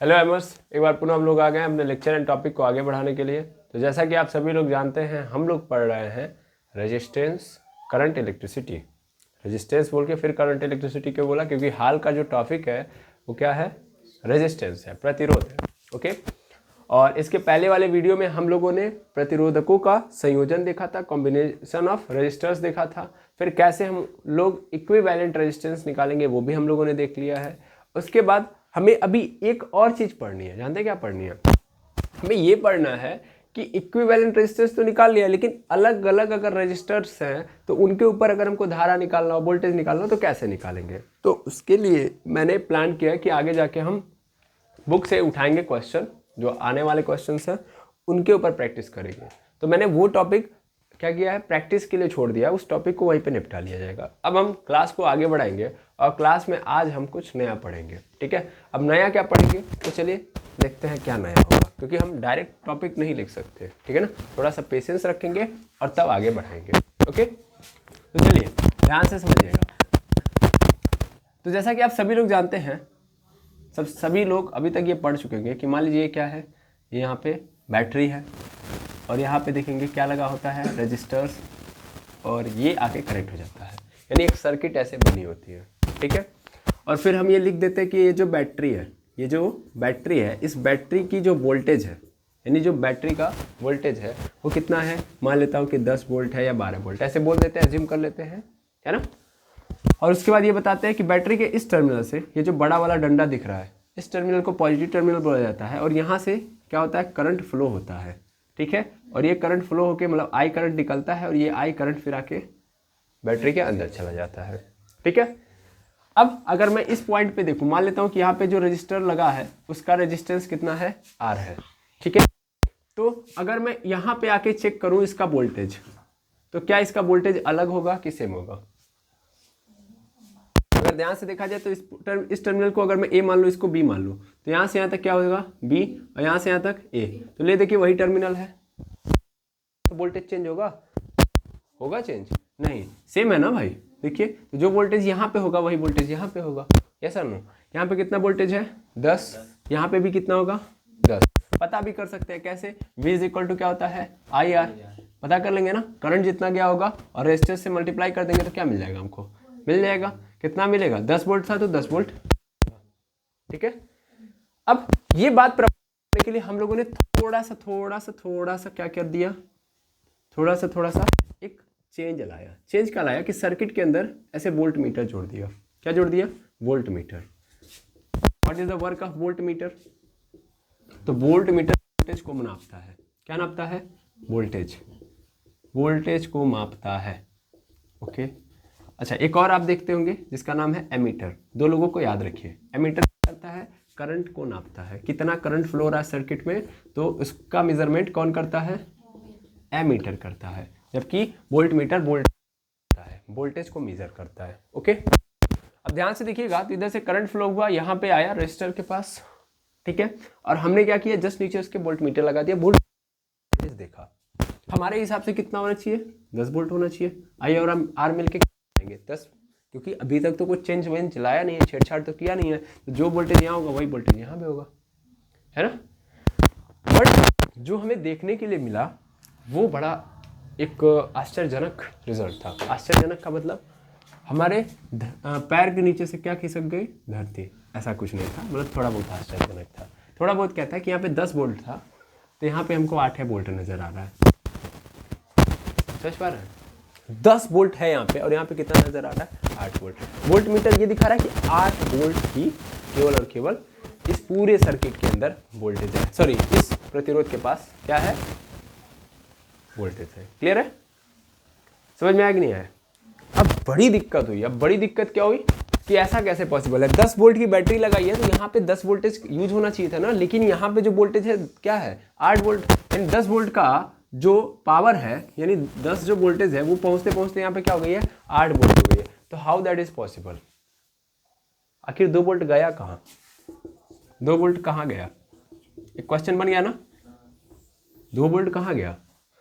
Hello एमर्स, एक बार पुनः हम लोग आ गए हैं अपने लेक्चर एंड टॉपिक को आगे बढ़ाने के लिए। तो जैसा कि आप सभी लोग जानते हैं, हम लोग पढ़ रहे हैं रेजिस्टेंस करंट इलेक्ट्रिसिटी। रेजिस्टेंस बोल के फिर करंट इलेक्ट्रिसिटी क्यों बोला? क्योंकि हाल का जो टॉपिक है वो क्या है? रेजिस्टेंस है, प्रतिरोध है। ओके, और इसके पहले वाले वीडियो में हम लोगों ने प्रतिरोधकों का संयोजन देखा था, कॉम्बिनेशन ऑफ रेजिस्टर्स देखा था। फिर कैसे हम लोग इक्विवेलेंट रेजिस्टेंस निकालेंगे वो भी हम लोगों ने देख लिया है। उसके बाद हमें अभी एक और चीज़ पढ़नी है। जानते हैं क्या पढ़नी है? हमें ये पढ़ना है कि इक्विवेलेंट रेजिस्टेंस तो निकाल लिया, लेकिन अलग अलग अगर रेजिस्टर्स हैं तो उनके ऊपर अगर हमको धारा निकालना हो, वोल्टेज निकालना हो, तो कैसे निकालेंगे। तो उसके लिए मैंने प्लान किया कि आगे जाके हम बुक से उठाएंगे क्वेश्चन, जो आने वाले क्वेश्चन हैं उनके ऊपर प्रैक्टिस करेंगे। तो मैंने वो टॉपिक क्या किया है, प्रैक्टिस के लिए छोड़ दिया, उस टॉपिक को वहीं पे निपटा लिया जाएगा। अब हम क्लास को आगे बढ़ाएंगे और क्लास में आज हम कुछ नया पढ़ेंगे। ठीक है, अब नया क्या पढ़ेंगे तो चलिए देखते हैं क्या नया होगा, क्योंकि हम डायरेक्ट टॉपिक नहीं लिख सकते। ठीक है ना, थोड़ा सा पेशेंस रखेंगे और तब आगे बढ़ाएंगे। ओके, तो चलिए ध्यान से समझिएगा। तो जैसा कि आप सभी लोग जानते हैं, सभी लोग अभी तक ये पढ़ चुके होंगे कि मान लीजिए क्या है, ये यहाँ पे बैटरी है और यहाँ पे देखेंगे क्या लगा होता है, रजिस्टर्स, और ये आके कनेक्ट हो जाता है, यानी एक सर्किट ऐसे बनी होती है। ठीक है, और फिर हम ये लिख देते हैं कि ये जो बैटरी है, ये जो बैटरी है, इस बैटरी की जो वोल्टेज है, यानी जो बैटरी का वोल्टेज है वो कितना है, मान लेता हूँ कि 10 वोल्ट है या 12 वोल्ट, ऐसे बोल देते हैं, एज्यूम कर लेते हैं, है ना। और उसके बाद ये बताते हैं कि बैटरी के इस टर्मिनल से, ये जो बड़ा वाला डंडा दिख रहा है, इस टर्मिनल को पॉजिटिव टर्मिनल बोला जाता है, और यहाँ से क्या होता है, करंट फ्लो होता है। ठीक है, और ये करंट फ्लो होके मतलब आई करंट निकलता है, और ये आई करंट फिर आके बैटरी के अंदर चला जाता है। ठीक है, अब अगर मैं इस पॉइंट पे देखूं, मान लेता हूं कि यहाँ पे जो रजिस्टर लगा है उसका रेजिस्टेंस कितना है, आर है। ठीक है, तो अगर मैं यहाँ पे आके चेक करूं इसका वोल्टेज, तो क्या इसका वोल्टेज अलग होगा कि सेम होगा? अगर ध्यान से देखा जाए तो इस टर्मिनल को अगर मैं ए मान लूँ, इसको बी मान लूँ, तो यहाँ से यहाँ तक क्या होगा, बी, और यहाँ से यहाँ तक ए। तो ले देखिए वही टर्मिनल है, तो वोल्टेज चेंज होगा चेंज नहीं, सेम है ना भाई। देखिए, तो जो वोल्टेज यहाँ पे होगा वही वोल्टेज यहाँ पे होगा। यस और नो? यहाँ पे कितना वोल्टेज है, 10, यहाँ पे भी कितना होगा, 10। पता भी कर सकते हैं कैसे, V इज इक्वल टू क्या होता है, आई आर। पता कर लेंगे ना, करंट जितना गया होगा और रेजिस्टेंस से मल्टीप्लाई कर देंगे तो क्या मिल जाएगा, हमको मिल जाएगा, कितना मिलेगा, 10 वोल्ट था तो 10 वोल्ट। ठीक है, अब ये बात प्राप्त करने के लिए हम लोगों ने थोड़ा सा क्या कर दिया, थोड़ा सा एक चेंज लाया। चेंज क्या लाया कि सर्किट के अंदर ऐसे वोल्ट मीटर जोड़ दिया। क्या जोड़ दिया, volt meter. What is the work of volt meter? तो वोल्ट मीटर वोल्टेज को नापता है। क्या नापता है, वोल्टेज को मापता है। ओके, अच्छा, एक और आप देखते होंगे जिसका नाम है एमीटर। दो लोगों को याद रखिए, एमीटर करता है, करंट को नापता है, कितना करंट फ्लो हो रहा है सर्किट में, तो उसका मेजरमेंट कौन करता है, एमीटर करता है। जबकि वोल्ट मीटर वोल्टेज को मेजर करता है। ओके, अब ध्यान से देखिएगा, तो इधर से करंट फ्लो हुआ, यहाँ पे आया रजिस्टर के पास। ठीक है, और हमने क्या किया, जस्ट नीचे उसके वोल्ट मीटर लगा दिया, वोल्टेज देखा। हमारे हिसाब से कितना होना चाहिए, 10 वोल्ट होना चाहिए। आइए और हम आर मिलके 10, क्योंकि अभी तक तो कुछ चेंज वेंज चलाया नहीं है, छेड़छाड़ तो किया नहीं है, तो जो वोल्टेज यहाँ होगा वही वोल्टेज यहाँ पे होगा, है ना। बट जो हमें देखने के लिए मिला वो बड़ा एक आश्चर्यजनक रिजल्ट था। आश्चर्यजनक का मतलब हमारे पैर के नीचे से क्या खिसक गई, धरती। ऐसा कुछ नहीं था, मतलब थोड़ा बहुत आश्चर्यजनक था। थोड़ा बहुत क्या था कि यहाँ पे 10 वोल्ट था, तो यहाँ पे हमको 8 वोल्ट नजर आ रहा है। समझ पा रहे हैं, 10 वोल्ट है यहाँ पे, और यहाँ पे कितना नजर आ रहा है, 8 वोल्ट। वोल्ट मीटर ये दिखा रहा है कि 8 वोल्ट ही केवल और केवल इस पूरे सर्किट के अंदर वोल्टेज है, सॉरी इस प्रतिरोध के पास क्या है, वोल्टेज है। क्लियर है, समझ में आया कि नहीं आया? अब बड़ी दिक्कत हुई। अब बड़ी दिक्कत क्या हुई कि ऐसा कैसे पॉसिबल है, 10 वोल्ट की बैटरी लगाई है तो यहाँ पे 10 वोल्टेज यूज होना चाहिए था ना, लेकिन यहाँ पे जो वोल्टेज है क्या है, 8 वोल्ट। यानी 10 वोल्ट का जो पावर है, यानी 10 जो वोल्टेज है वो पहुंचते पहुंचते यहाँ पे क्या हो गई है, 8 वोल्ट हो गई है। तो हाउ दैट इज पॉसिबल? आखिर 2 वोल्ट गया कहाँ, 2 वोल्ट कहाँ गया? एक क्वेश्चन बन गया ना, 2 वोल्ट कहाँ गया?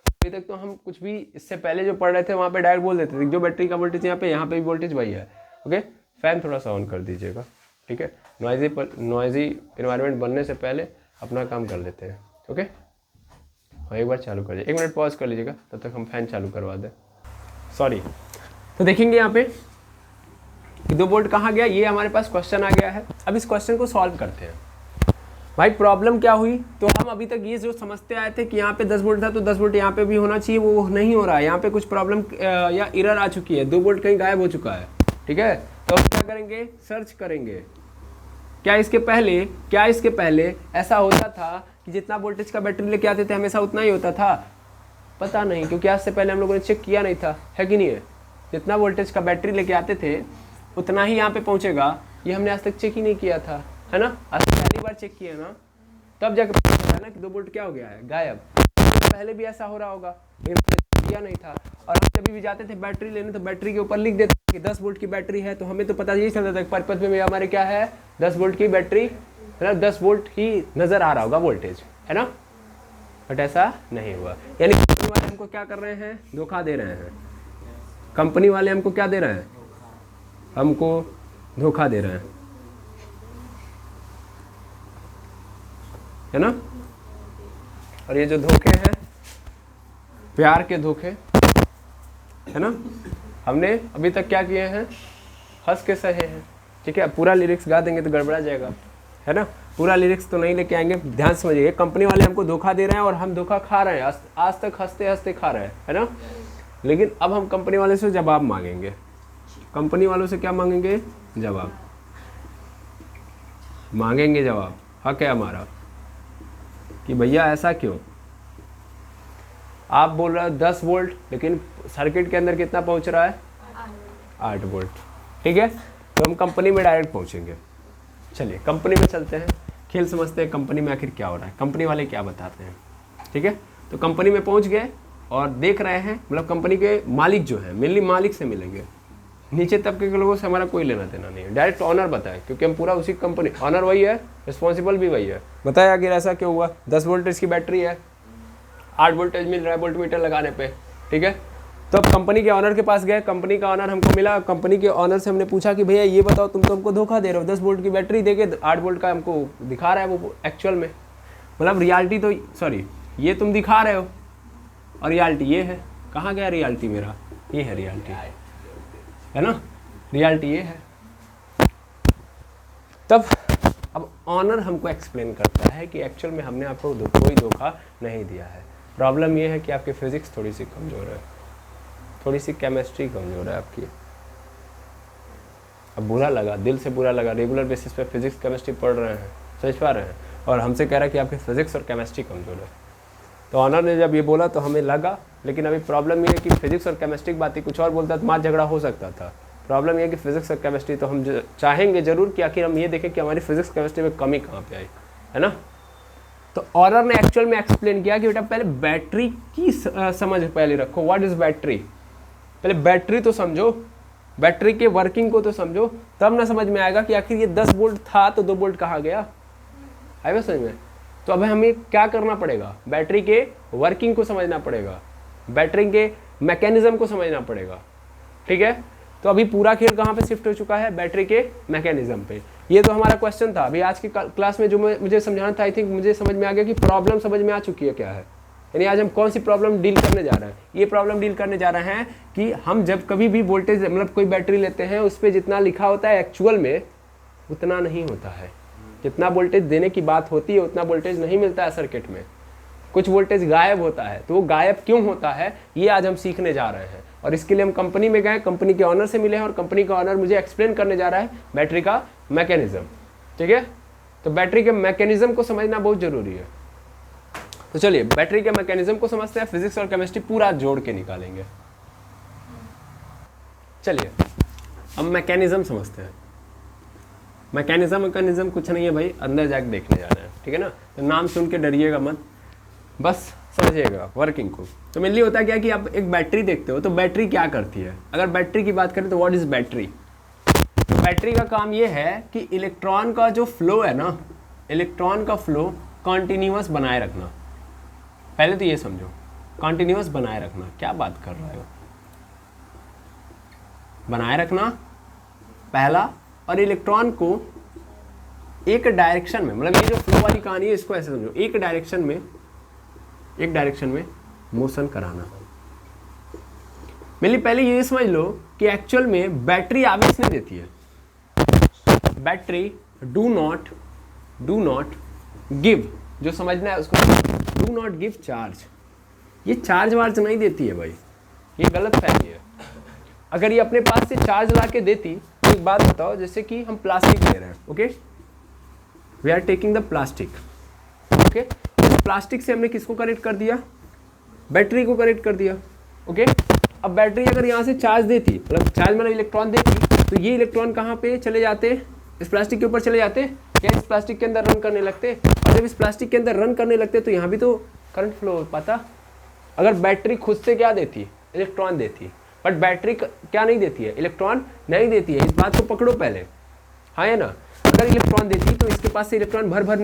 अभी तक तो हम कुछ भी इससे पहले जो पढ़ रहे थे वहां पे डायरेक्ट बोल देते थे जो बैटरी का वोल्टेज यहाँ पे भी वोल्टेज वही है। ओके, फैन थोड़ा सा ऑन कर दीजिएगा। ठीक है, नॉइजी इन्वायरमेंट बनने से पहले अपना काम कर लेते हैं। ओके, और एक बार चालू कर दीजिए, 1 मिनट पॉज कर लीजिएगा, तब तक हम फैन चालू करवा दें। सॉरी। तो देखेंगे यहाँ पे कि 2 वोल्ट कहाँ गया, ये हमारे पास क्वेश्चन आ गया है। अब इस क्वेश्चन को सॉल्व करते हैं। भाई प्रॉब्लम क्या हुई, तो हम अभी तक ये जो समझते आए थे कि यहाँ पे 10 वोल्ट था तो 10 वोल्ट यहाँ पे भी होना चाहिए, वो नहीं हो रहा है। यहाँ पे कुछ प्रॉब्लम या एरर आ चुकी है, 2 वोल्ट कहीं गायब हो चुका है। ठीक है, तो हम क्या करेंगे, सर्च करेंगे क्या इसके पहले ऐसा होता था कि जितना वोल्टेज का बैटरी लेके आते थे हमेशा उतना ही होता था। पता नहीं, क्योंकि आज से पहले हम लोगों ने चेक किया नहीं था, है कि नहीं है। जितना वोल्टेज का बैटरी लेके आते थे उतना ही यहाँ पे पहुँचेगा, ये हमने आज तक चेक ही नहीं किया था, है ना। आज पहली बार चेक किया ना, तब जाकर पता चला ना कि 2 वोल्ट क्या हो गया है, गायब। पहले भी ऐसा हो रहा होगा, लेकिन किया नहीं था। और हम जब भी जाते थे बैटरी लेने तो बैटरी के ऊपर लिख देते कि 10 वोल्ट की बैटरी है, तो हमें तो पता यही चलता था पर्पज में हमारे क्या है, 10 वोल्ट की बैटरी, मतलब 10 वोल्ट ही नजर आ रहा होगा वोल्टेज, है ना। बट ऐसा नहीं हुआ, यानी कंपनी वाले हमको क्या कर रहे हैं, धोखा दे रहे हैं। कंपनी वाले हमको क्या दे रहे हैं, हमको धोखा दे रहे हैं, है ना। और ये जो धोखे हैं, प्यार के धोखे, है ना, हमने अभी तक क्या किए हैं, हंस के सहे हैं। ठीक है, पूरा लिरिक्स गा देंगे तो गड़बड़ा जाएगा, है ना। पूरा लिरिक्स तो नहीं लेके आएंगे, ध्यान समझिए। कंपनी वाले हमको धोखा दे रहे हैं और हम धोखा खा रहे हैं, आज तक हंसते हंसते खा रहे हैं, है ना। लेकिन अब हम कंपनी वाले से जवाब मांगेंगे। कंपनी वालों से क्या मांगेंगे, जवाब मांगेंगे। जवाब हक है हमारा कि भैया ऐसा क्यों, आप बोल रहे हो 10 वोल्ट, लेकिन सर्किट के अंदर कितना पहुंच रहा है, 8 वोल्ट। ठीक है, तो हम कंपनी में डायरेक्ट पहुंचेंगे। चलिए कंपनी में चलते हैं, खेल समझते हैं कंपनी में आखिर क्या हो रहा है, कंपनी वाले क्या बताते हैं। ठीक है, तो कंपनी में पहुंच गए और देख रहे हैं, मतलब कंपनी के मालिक जो है, मेनली मालिक से मिलेंगे। नीचे तबके के लोगों से हमारा कोई लेना देना नहीं है, डायरेक्ट ऑनर बताए, क्योंकि हम पूरा उसी कंपनी, ऑनर वही है, रिस्पॉन्सिबल भी वही है। बताए आखिर ऐसा क्यों हुआ, 10 वोल्टेज की बैटरी है, 8 वोल्टेज मिल रहा है वोल्ट मीटर लगाने पे। ठीक है, तो अब कंपनी के ऑनर के पास गए, कंपनी का ऑनर हमको मिला। कंपनी के ऑनर से हमने पूछा कि भैया ये बताओ, तुम तो हमको धोखा दे रहे हो, 10 वोल्ट की बैटरी देके 8 वोल्ट का हमको दिखा रहा है वो एक्चुअल में, मतलब रियलिटी तो, सॉरी ये तुम दिखा रहे हो और रियलिटी ये है। कहाँ गया रियलिटी मेरा, ये है रियलिटी, है ना, रियलिटी ये है। तब अब ऑनर हमको एक्सप्लेन करता है कि एक्चुअल में हमने आपको कोई धोखा नहीं दिया है। प्रॉब्लम ये है कि आपकी फिजिक्स थोड़ी सी कमज़ोर है, थोड़ी सी केमिस्ट्री कमज़ोर है आपकी। अब बुरा लगा, दिल से बुरा लगा, रेगुलर बेसिस पे फिजिक्स केमिस्ट्री पढ़ रहे हैं, समझ पा रहे हैं, और हमसे कह रहा है कि आपकी फिजिक्स और केमिस्ट्री कमज़ोर है। तो ऑनर ने जब ये बोला तो हमें लगा, लेकिन अभी प्रॉब्लम ये है कि फिजिक्स और केमिस्ट्री की बात ही कुछ और बोलता तो मार झगड़ा हो सकता था। प्रॉब्लम ये है कि फिजिक्स और केमिस्ट्री तो हम चाहेंगे जरूर कि आखिर हम ये देखें कि हमारी फिजिक्स केमिस्ट्री में कमी कहाँ पे आई, है ना। तो ऑनर ने एक्चुअल में एक्सप्लेन किया कि बेटा पहले बैटरी की समझ पहले रखो, व्हाट इज बैटरी, पहले बैटरी तो समझो, बैटरी के वर्किंग को तो समझो, तब ना समझ में आएगा कि आखिर ये 10 वोल्ट था तो 2 वोल्ट कहाँ गया, आए बस समझ में। तो अब हमें क्या करना पड़ेगा, बैटरी के वर्किंग को समझना पड़ेगा, बैटरी के मैकेनिज्म को समझना पड़ेगा। ठीक है, तो अभी पूरा खेल कहाँ पे शिफ्ट हो चुका है, बैटरी के मैकेनिज्म पे। ये तो हमारा क्वेश्चन था। अभी आज की क्लास में जो मुझे समझाना था, आई थिंक मुझे समझ में आ गया कि प्रॉब्लम समझ में आ चुकी है क्या है। यानी आज हम कौन सी प्रॉब्लम डील करने जा रहे हैं, ये प्रॉब्लम डील करने जा रहे हैं कि हम जब कभी भी वोल्टेज, मतलब कोई बैटरी लेते हैं, उस पर जितना लिखा होता है एक्चुअल में उतना नहीं होता है। जितना वोल्टेज देने की बात होती है उतना वोल्टेज नहीं मिलता है सर्किट में, कुछ वोल्टेज गायब होता है। तो वो गायब क्यों होता है ये आज हम सीखने जा रहे हैं, और इसके लिए हम कंपनी में गए, कंपनी के ऑनर से मिले हैं, और कंपनी का ऑनर मुझे एक्सप्लेन करने जा रहा है बैटरी का मैकेनिज्म। ठीक है, तो बैटरी के मैकेनिज्म को समझना बहुत जरूरी है। तो चलिए बैटरी के मैकेनिज्म को समझते हैं, फिजिक्स और केमिस्ट्री पूरा जोड़ के निकालेंगे। चलिए अब मैकेनिज्म समझते हैं। मैकेनिज्म कुछ नहीं है भाई, अंदर जाके देखने जा रहे हैं, ठीक है ना। तो नाम सुन के डरिएगा मत, बस समझिएगा वर्किंग को। तो मेनली होता है क्या कि आप एक बैटरी देखते हो, तो बैटरी क्या करती है। अगर बैटरी की बात करें तो व्हाट इज बैटरी। बैटरी का काम ये है कि इलेक्ट्रॉन का जो फ्लो है ना, इलेक्ट्रॉन का फ्लो कॉन्टिन्यूअस बनाए रखना। पहले तो ये समझो, कॉन्टिन्यूअस बनाए रखना, क्या बात कर रहे हो, बनाए रखना पहला, और इलेक्ट्रॉन को एक डायरेक्शन में, मतलब ये जो फ्लो वाली कहानी है इसको ऐसे समझो, एक डायरेक्शन में मोशन कराना। मेनली पहले ये समझ लो कि एक्चुअल में बैटरी आवेश नहीं देती है। बैटरी डू नॉट गिव, जो समझना है उसको, डू नॉट गिव चार्ज। ये चार्ज वार्ज नहीं देती है भाई, ये गलत फहमी है। अगर ये अपने पास से चार्ज ला के देती तो एक बात बताओ, जैसे कि हम प्लास्टिक ले रहे हैं, okay, we are taking the plastic, okay, plastic से हमने किसको कनेक्ट कर दिया, बैटरी को कनेक्ट कर दिया, ओके। अब बैटरी अगर यहाँ से चार्ज देती, मतलब चार्ज मतलब इलेक्ट्रॉन देती, तो ये इलेक्ट्रॉन कहाँ पे चले जाते, इस प्लास्टिक के ऊपर चले जाते, क्या इस प्लास्टिक के अंदर रन करने लगते, और जब इस प्लास्टिक के अंदर रन करने लगते तो यहाँ भी तो करंट फ्लो हो पाता। अगर बैटरी खुद से क्या देती, इलेक्ट्रॉन देती, बट बैटरी क्या नहीं देती है, इलेक्ट्रॉन नहीं देती है, इस बात को पकड़ो पहले, हाँ है ना। अगर इलेक्ट्रॉन देती तो इसके पास से इलेक्ट्रॉन भर भर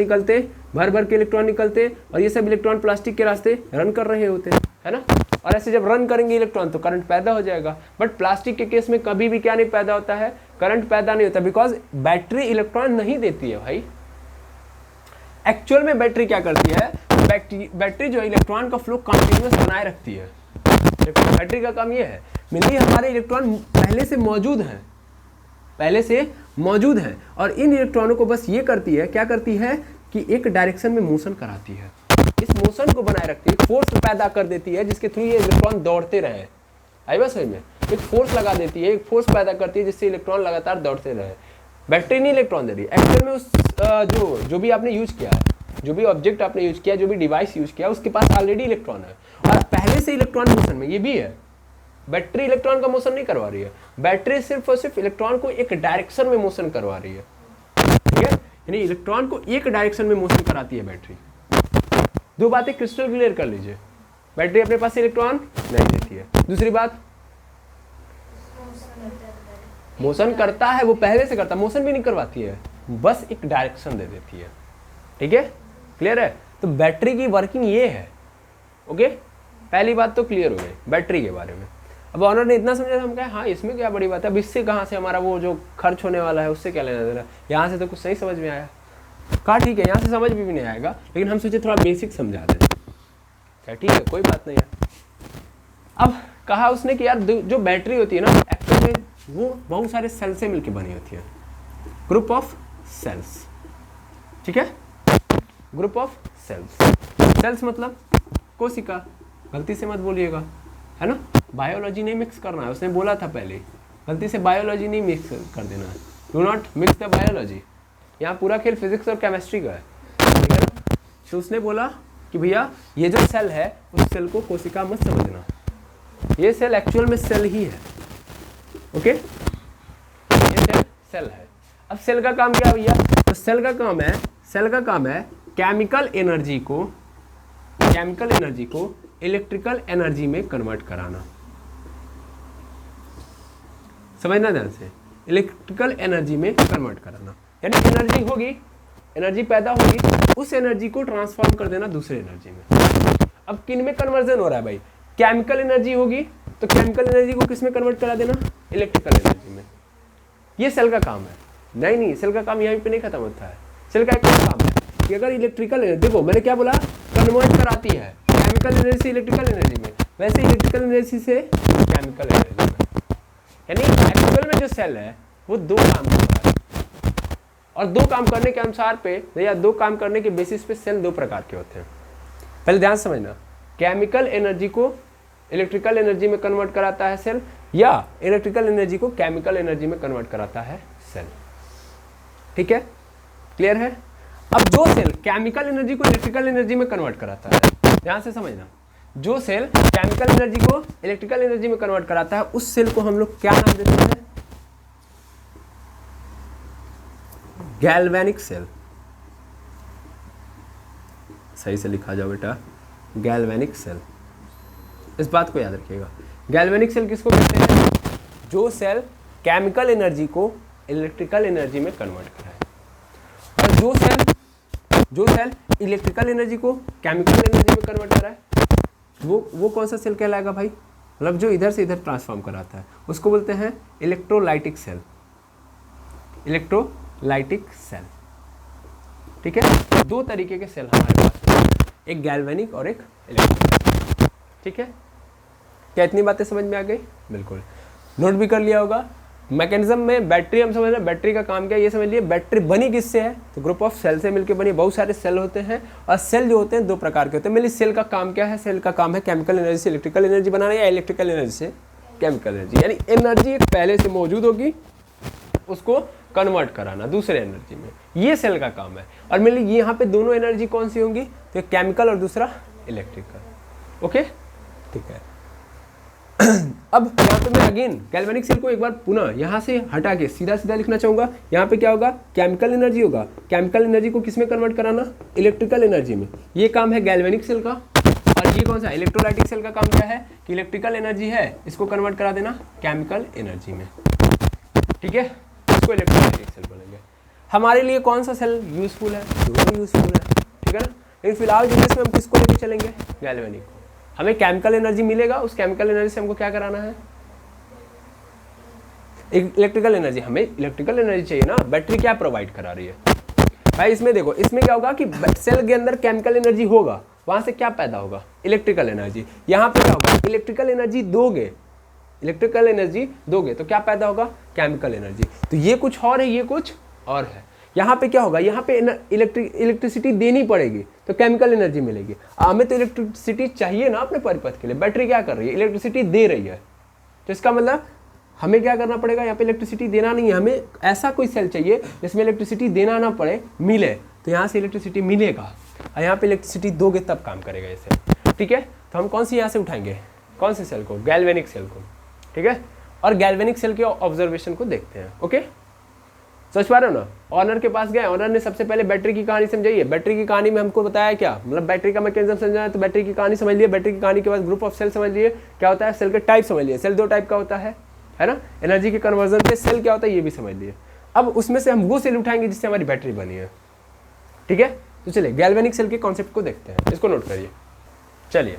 के इलेक्ट्रॉन निकलते, और ये सब इलेक्ट्रॉन प्लास्टिक के रास्ते रन कर रहे होते, है ना। और ऐसे जब रन करेंगे इलेक्ट्रॉन तो करंट पैदा हो जाएगा। बट प्लास्टिक के केस में कभी भी क्या नहीं पैदा होता है, करंट पैदा नहीं होता, बिकॉज बैटरी इलेक्ट्रॉन नहीं देती है भाई। एक्चुअल में बैटरी क्या करती है, बैटरी जो इलेक्ट्रॉन का फ्लो कंटिन्यूअस बनाए रखती है। बैटरी का काम ये है, मेनली हमारे इलेक्ट्रॉन पहले से मौजूद हैं, और इन इलेक्ट्रॉनों को बस ये करती है, क्या करती है कि एक डायरेक्शन में मोशन कराती है, इस मोशन को बनाए रखती है, फोर्स पैदा कर देती है जिसके थ्रू ये इलेक्ट्रॉन दौड़ते रहे। आई बस में एक फोर्स लगा देती है, एक फोर्स पैदा करती है जिससे इलेक्ट्रॉन लगातार दौड़ते रहे। बैटरी नहीं इलेक्ट्रॉन दे रही, एक्चुअल में उस जो भी आपने यूज किया है, जो भी ऑब्जेक्ट आपने यूज किया, जो भी डिवाइस यूज किया, उसके पास ऑलरेडी इलेक्ट्रॉन है और पहले से इलेक्ट्रॉन मोशन में ये भी है। बैटरी इलेक्ट्रॉन का मोशन नहीं करवा रही है, बैटरी सिर्फ और सिर्फ इलेक्ट्रॉन को एक डायरेक्शन में मोशन करवा रही है, ठीक है, यानी इलेक्ट्रॉन को एक डायरेक्शन में मोशन कराती है बैटरी। दो बातें क्रिस्टल क्लियर कर लीजिए, बैटरी अपने पास इलेक्ट्रॉन नहीं देती है। दूसरी बात, मोशन करता है, वो पहले से करता, मोशन भी नहीं करवाती है, बस एक डायरेक्शन दे देती है, ठीक है, क्लियर है। तो बैटरी की वर्किंग ये है, ओके, पहली बात तो क्लियर हो गई बैटरी के बारे में। अब ऑनर ने इतना समझा था, हम कहे हाँ इसमें क्या बड़ी बात है, अब इससे कहाँ से हमारा वो जो खर्च होने वाला है उससे क्या लेना देना, यहाँ से तो कुछ सही समझ में आया। कहा ठीक है, यहाँ से समझ भी नहीं आएगा, लेकिन हम सोचे थोड़ा बेसिक समझा दें, क्या ठीक है, कोई बात नहीं है। अब कहा उसने कि यार जो बैटरी होती है ना, एक्चुअल में वो बहुत सारे सेल से मिलकर बनी होती है, ग्रुप ऑफ सेल्स, ठीक है, ग्रुप ऑफ सेल्स मतलब कोशिका, गलती से मत बोलिएगा, है ना, बायोलॉजी नहीं मिक्स करना है, उसने बोला था पहले, गलती से बायोलॉजी नहीं मिक्स कर देना है, do not mix the biology. यहाँ पूरा खेल फिजिक्स और केमिस्ट्री का है, ठीक है ना। तो उसने बोला कि भैया ये जो सेल है उस सेल को कोशिका मत समझना, ये सेल एक्चुअल में सेल ही है, ओके, ये सेल है। अब सेल का काम क्या भैया, तो सेल का काम है केमिकल एनर्जी को इलेक्ट्रिकल एनर्जी में कन्वर्ट कराना। समझना ध्यान से, इलेक्ट्रिकल एनर्जी में कन्वर्ट कराना, यानी एनर्जी पैदा होगी, उस एनर्जी को ट्रांसफॉर्म कर देना दूसरे एनर्जी में। अब किन में कन्वर्जन हो रहा है भाई, केमिकल एनर्जी होगी तो केमिकल एनर्जी को किस में कन्वर्ट करा देना, इलेक्ट्रिकल एनर्जी में। ये सेल का काम है। नहीं, सेल का काम यहीं पे नहीं खत्म होता है। सेल का एक और काम है कि अगर इलेक्ट्रिकल एनर्जी, देखो मैंने क्या बोला, कन्वर्ट कराती है केमिकल एनर्जी से इलेक्ट्रिकल एनर्जी में, वैसे इलेक्ट्रिकल एनर्जी से केमिकल एनर्जी में। यानी एक्चुअल में जो सेल है वो दो काम कर रहा है, और दो काम करने के अनुसार पे या दो काम करने के बेसिस पे सेल दो प्रकार के होते हैं। पहले ध्यान समझना, केमिकल एनर्जी को इलेक्ट्रिकल एनर्जी में कन्वर्ट कराता है सेल, या इलेक्ट्रिकल एनर्जी को केमिकल एनर्जी में कन्वर्ट कराता है सेल, ठीक है, क्लियर है। अब जो सेल केमिकल एनर्जी को इलेक्ट्रिकल एनर्जी में कन्वर्ट कराता है, ध्यान से समझना, जो सेल केमिकल एनर्जी को इलेक्ट्रिकल एनर्जी में कन्वर्ट कराता है उस सेल को हम लोग क्या नाम देते हैं, गैल्वेनिक सेल। सही से लिखा जाओ बेटा, गैल्वेनिक सेल, इस बात को याद रखिएगा। गैल्वेनिक सेल किसको कहते हैं, जो सेल केमिकल एनर्जी को इलेक्ट्रिकल एनर्जी में कन्वर्ट कराए, और जो सेल इलेक्ट्रिकल एनर्जी को केमिकल एनर्जी में कन्वर्ट कराए वो कौन सा सेल कहलाएगा भाई, मतलब जो इधर से इधर ट्रांसफॉर्म कराता है उसको बोलते हैं इलेक्ट्रोलाइटिक सेल। इलेक्ट्रोलाइटिक सेल, ठीक है, दो तरीके के सेल हमारे पास हैं, एक गैल्वेनिक और एक इलेक्ट्रोलाइटिक। ठीक है, क्या इतनी बातें समझ में आ गई? बिल्कुल, नोट भी कर लिया होगा। मैकेनिज्म में बैटरी हम समझ रहे हैं, बैटरी का काम क्या है ये समझ लिए। बैटरी बनी किससे है? तो ग्रुप ऑफ सेल से मिलकर बनी। बहुत सारे सेल होते हैं और सेल जो होते हैं दो प्रकार के होते हैं। मेरे सेल का काम क्या है? सेल का काम है केमिकल एनर्जी से इलेक्ट्रिकल एनर्जी बनाना या इलेक्ट्रिकल एनर्जी से केमिकल एनर्जी, यानी एनर्जी एक पहले से मौजूद होगी उसको कन्वर्ट कराना दूसरे एनर्जी में, ये सेल का काम है। और मेरे लिए यहाँ पे दोनों एनर्जी कौन सी होंगी? तो एक केमिकल और दूसरा इलेक्ट्रिकल। ओके, ठीक है। अब यहाँ पे मैं अगेन गैल्वेनिक सेल को एक बार पुनः यहाँ से हटा के सीधा सीधा लिखना चाहूँगा। यहाँ पे क्या होगा? केमिकल एनर्जी होगा। केमिकल एनर्जी को किस में कन्वर्ट कराना? इलेक्ट्रिकल एनर्जी में। ये काम है गैल्वेनिक सेल का। और ये कौन सा? इलेक्ट्रोलाइटिक सेल का काम क्या है? कि इलेक्ट्रिकल एनर्जी है, इसको कन्वर्ट करा देना केमिकल एनर्जी में। ठीक है, इसको इलेक्ट्रोलाइटिक सेल बोलेंगे। हमारे लिए कौन सा सेल यूजफुल है? दोनों यूजफुल है, ठीक है ना। लेकिन फिलहाल जिस में हम किसको लेके चलेंगे? गैल्वेनिक को। हमें केमिकल एनर्जी मिलेगा, उस केमिकल एनर्जी से हमको क्या कराना है? Electrical energy. हमें इलेक्ट्रिकल एनर्जी चाहिए ना, बैटरी क्या प्रोवाइड करा रही है भाई? इसमें देखो, इसमें क्या होगा कि सेल के अंदर केमिकल एनर्जी होगा, वहां से क्या पैदा होगा? Electrical energy. यहाँ पे क्या होगा? इलेक्ट्रिकल एनर्जी दोगे, इलेक्ट्रिकल एनर्जी दोगे तो क्या पैदा होगा? Chemical energy. तो ये कुछ और है, ये कुछ और है। यहाँ पे क्या होगा? यहाँ पे इलेक्ट्रिसिटी देनी पड़ेगी तो केमिकल एनर्जी मिलेगी। हमें तो इलेक्ट्रिसिटी चाहिए ना अपने परिपथ के लिए। बैटरी क्या कर रही है? इलेक्ट्रिसिटी दे रही है। तो इसका मतलब हमें क्या करना पड़ेगा? यहाँ पे इलेक्ट्रिसिटी देना नहीं है, हमें ऐसा कोई सेल चाहिए जिसमें इलेक्ट्रिसिटी देना ना पड़े, मिले। तो यहाँ से इलेक्ट्रिसिटी मिलेगा और यहाँ पे इलेक्ट्रिसिटी दोगे तब काम करेगा ये सेल। ठीक है, तो हम कौन सी यहाँ से उठाएंगे? कौन से सेल को? गैल्वेनिक सेल को। ठीक है, और गैल्वेनिक सेल के ऑब्जर्वेशन को देखते हैं। ओके, समझ पा रहे हो ना। ऑनर के पास गए, ऑनर ने सबसे पहले बैटरी की कहानी समझाई है। बैटरी की कहानी में हमको बताया क्या? मतलब बैटरी का मैकेनिज्म समझना है तो बैटरी की कहानी समझ लिए। बैटरी की कहानी के बाद ग्रुप ऑफ सेल समझ लिए, क्या होता है? सेल के टाइप समझ लिए। सेल दो टाइप का होता है ना। एनर्जी के कन्वर्जन पे सेल क्या होता है ये भी समझ लिए। अब उसमें से हम वो सेल उठाएंगे जिससे हमारी बैटरी बनी है। ठीक है, तो चलिए गैल्वेनिक सेल के कॉन्सेप्ट को देखते हैं, इसको नोट करिए। चलिए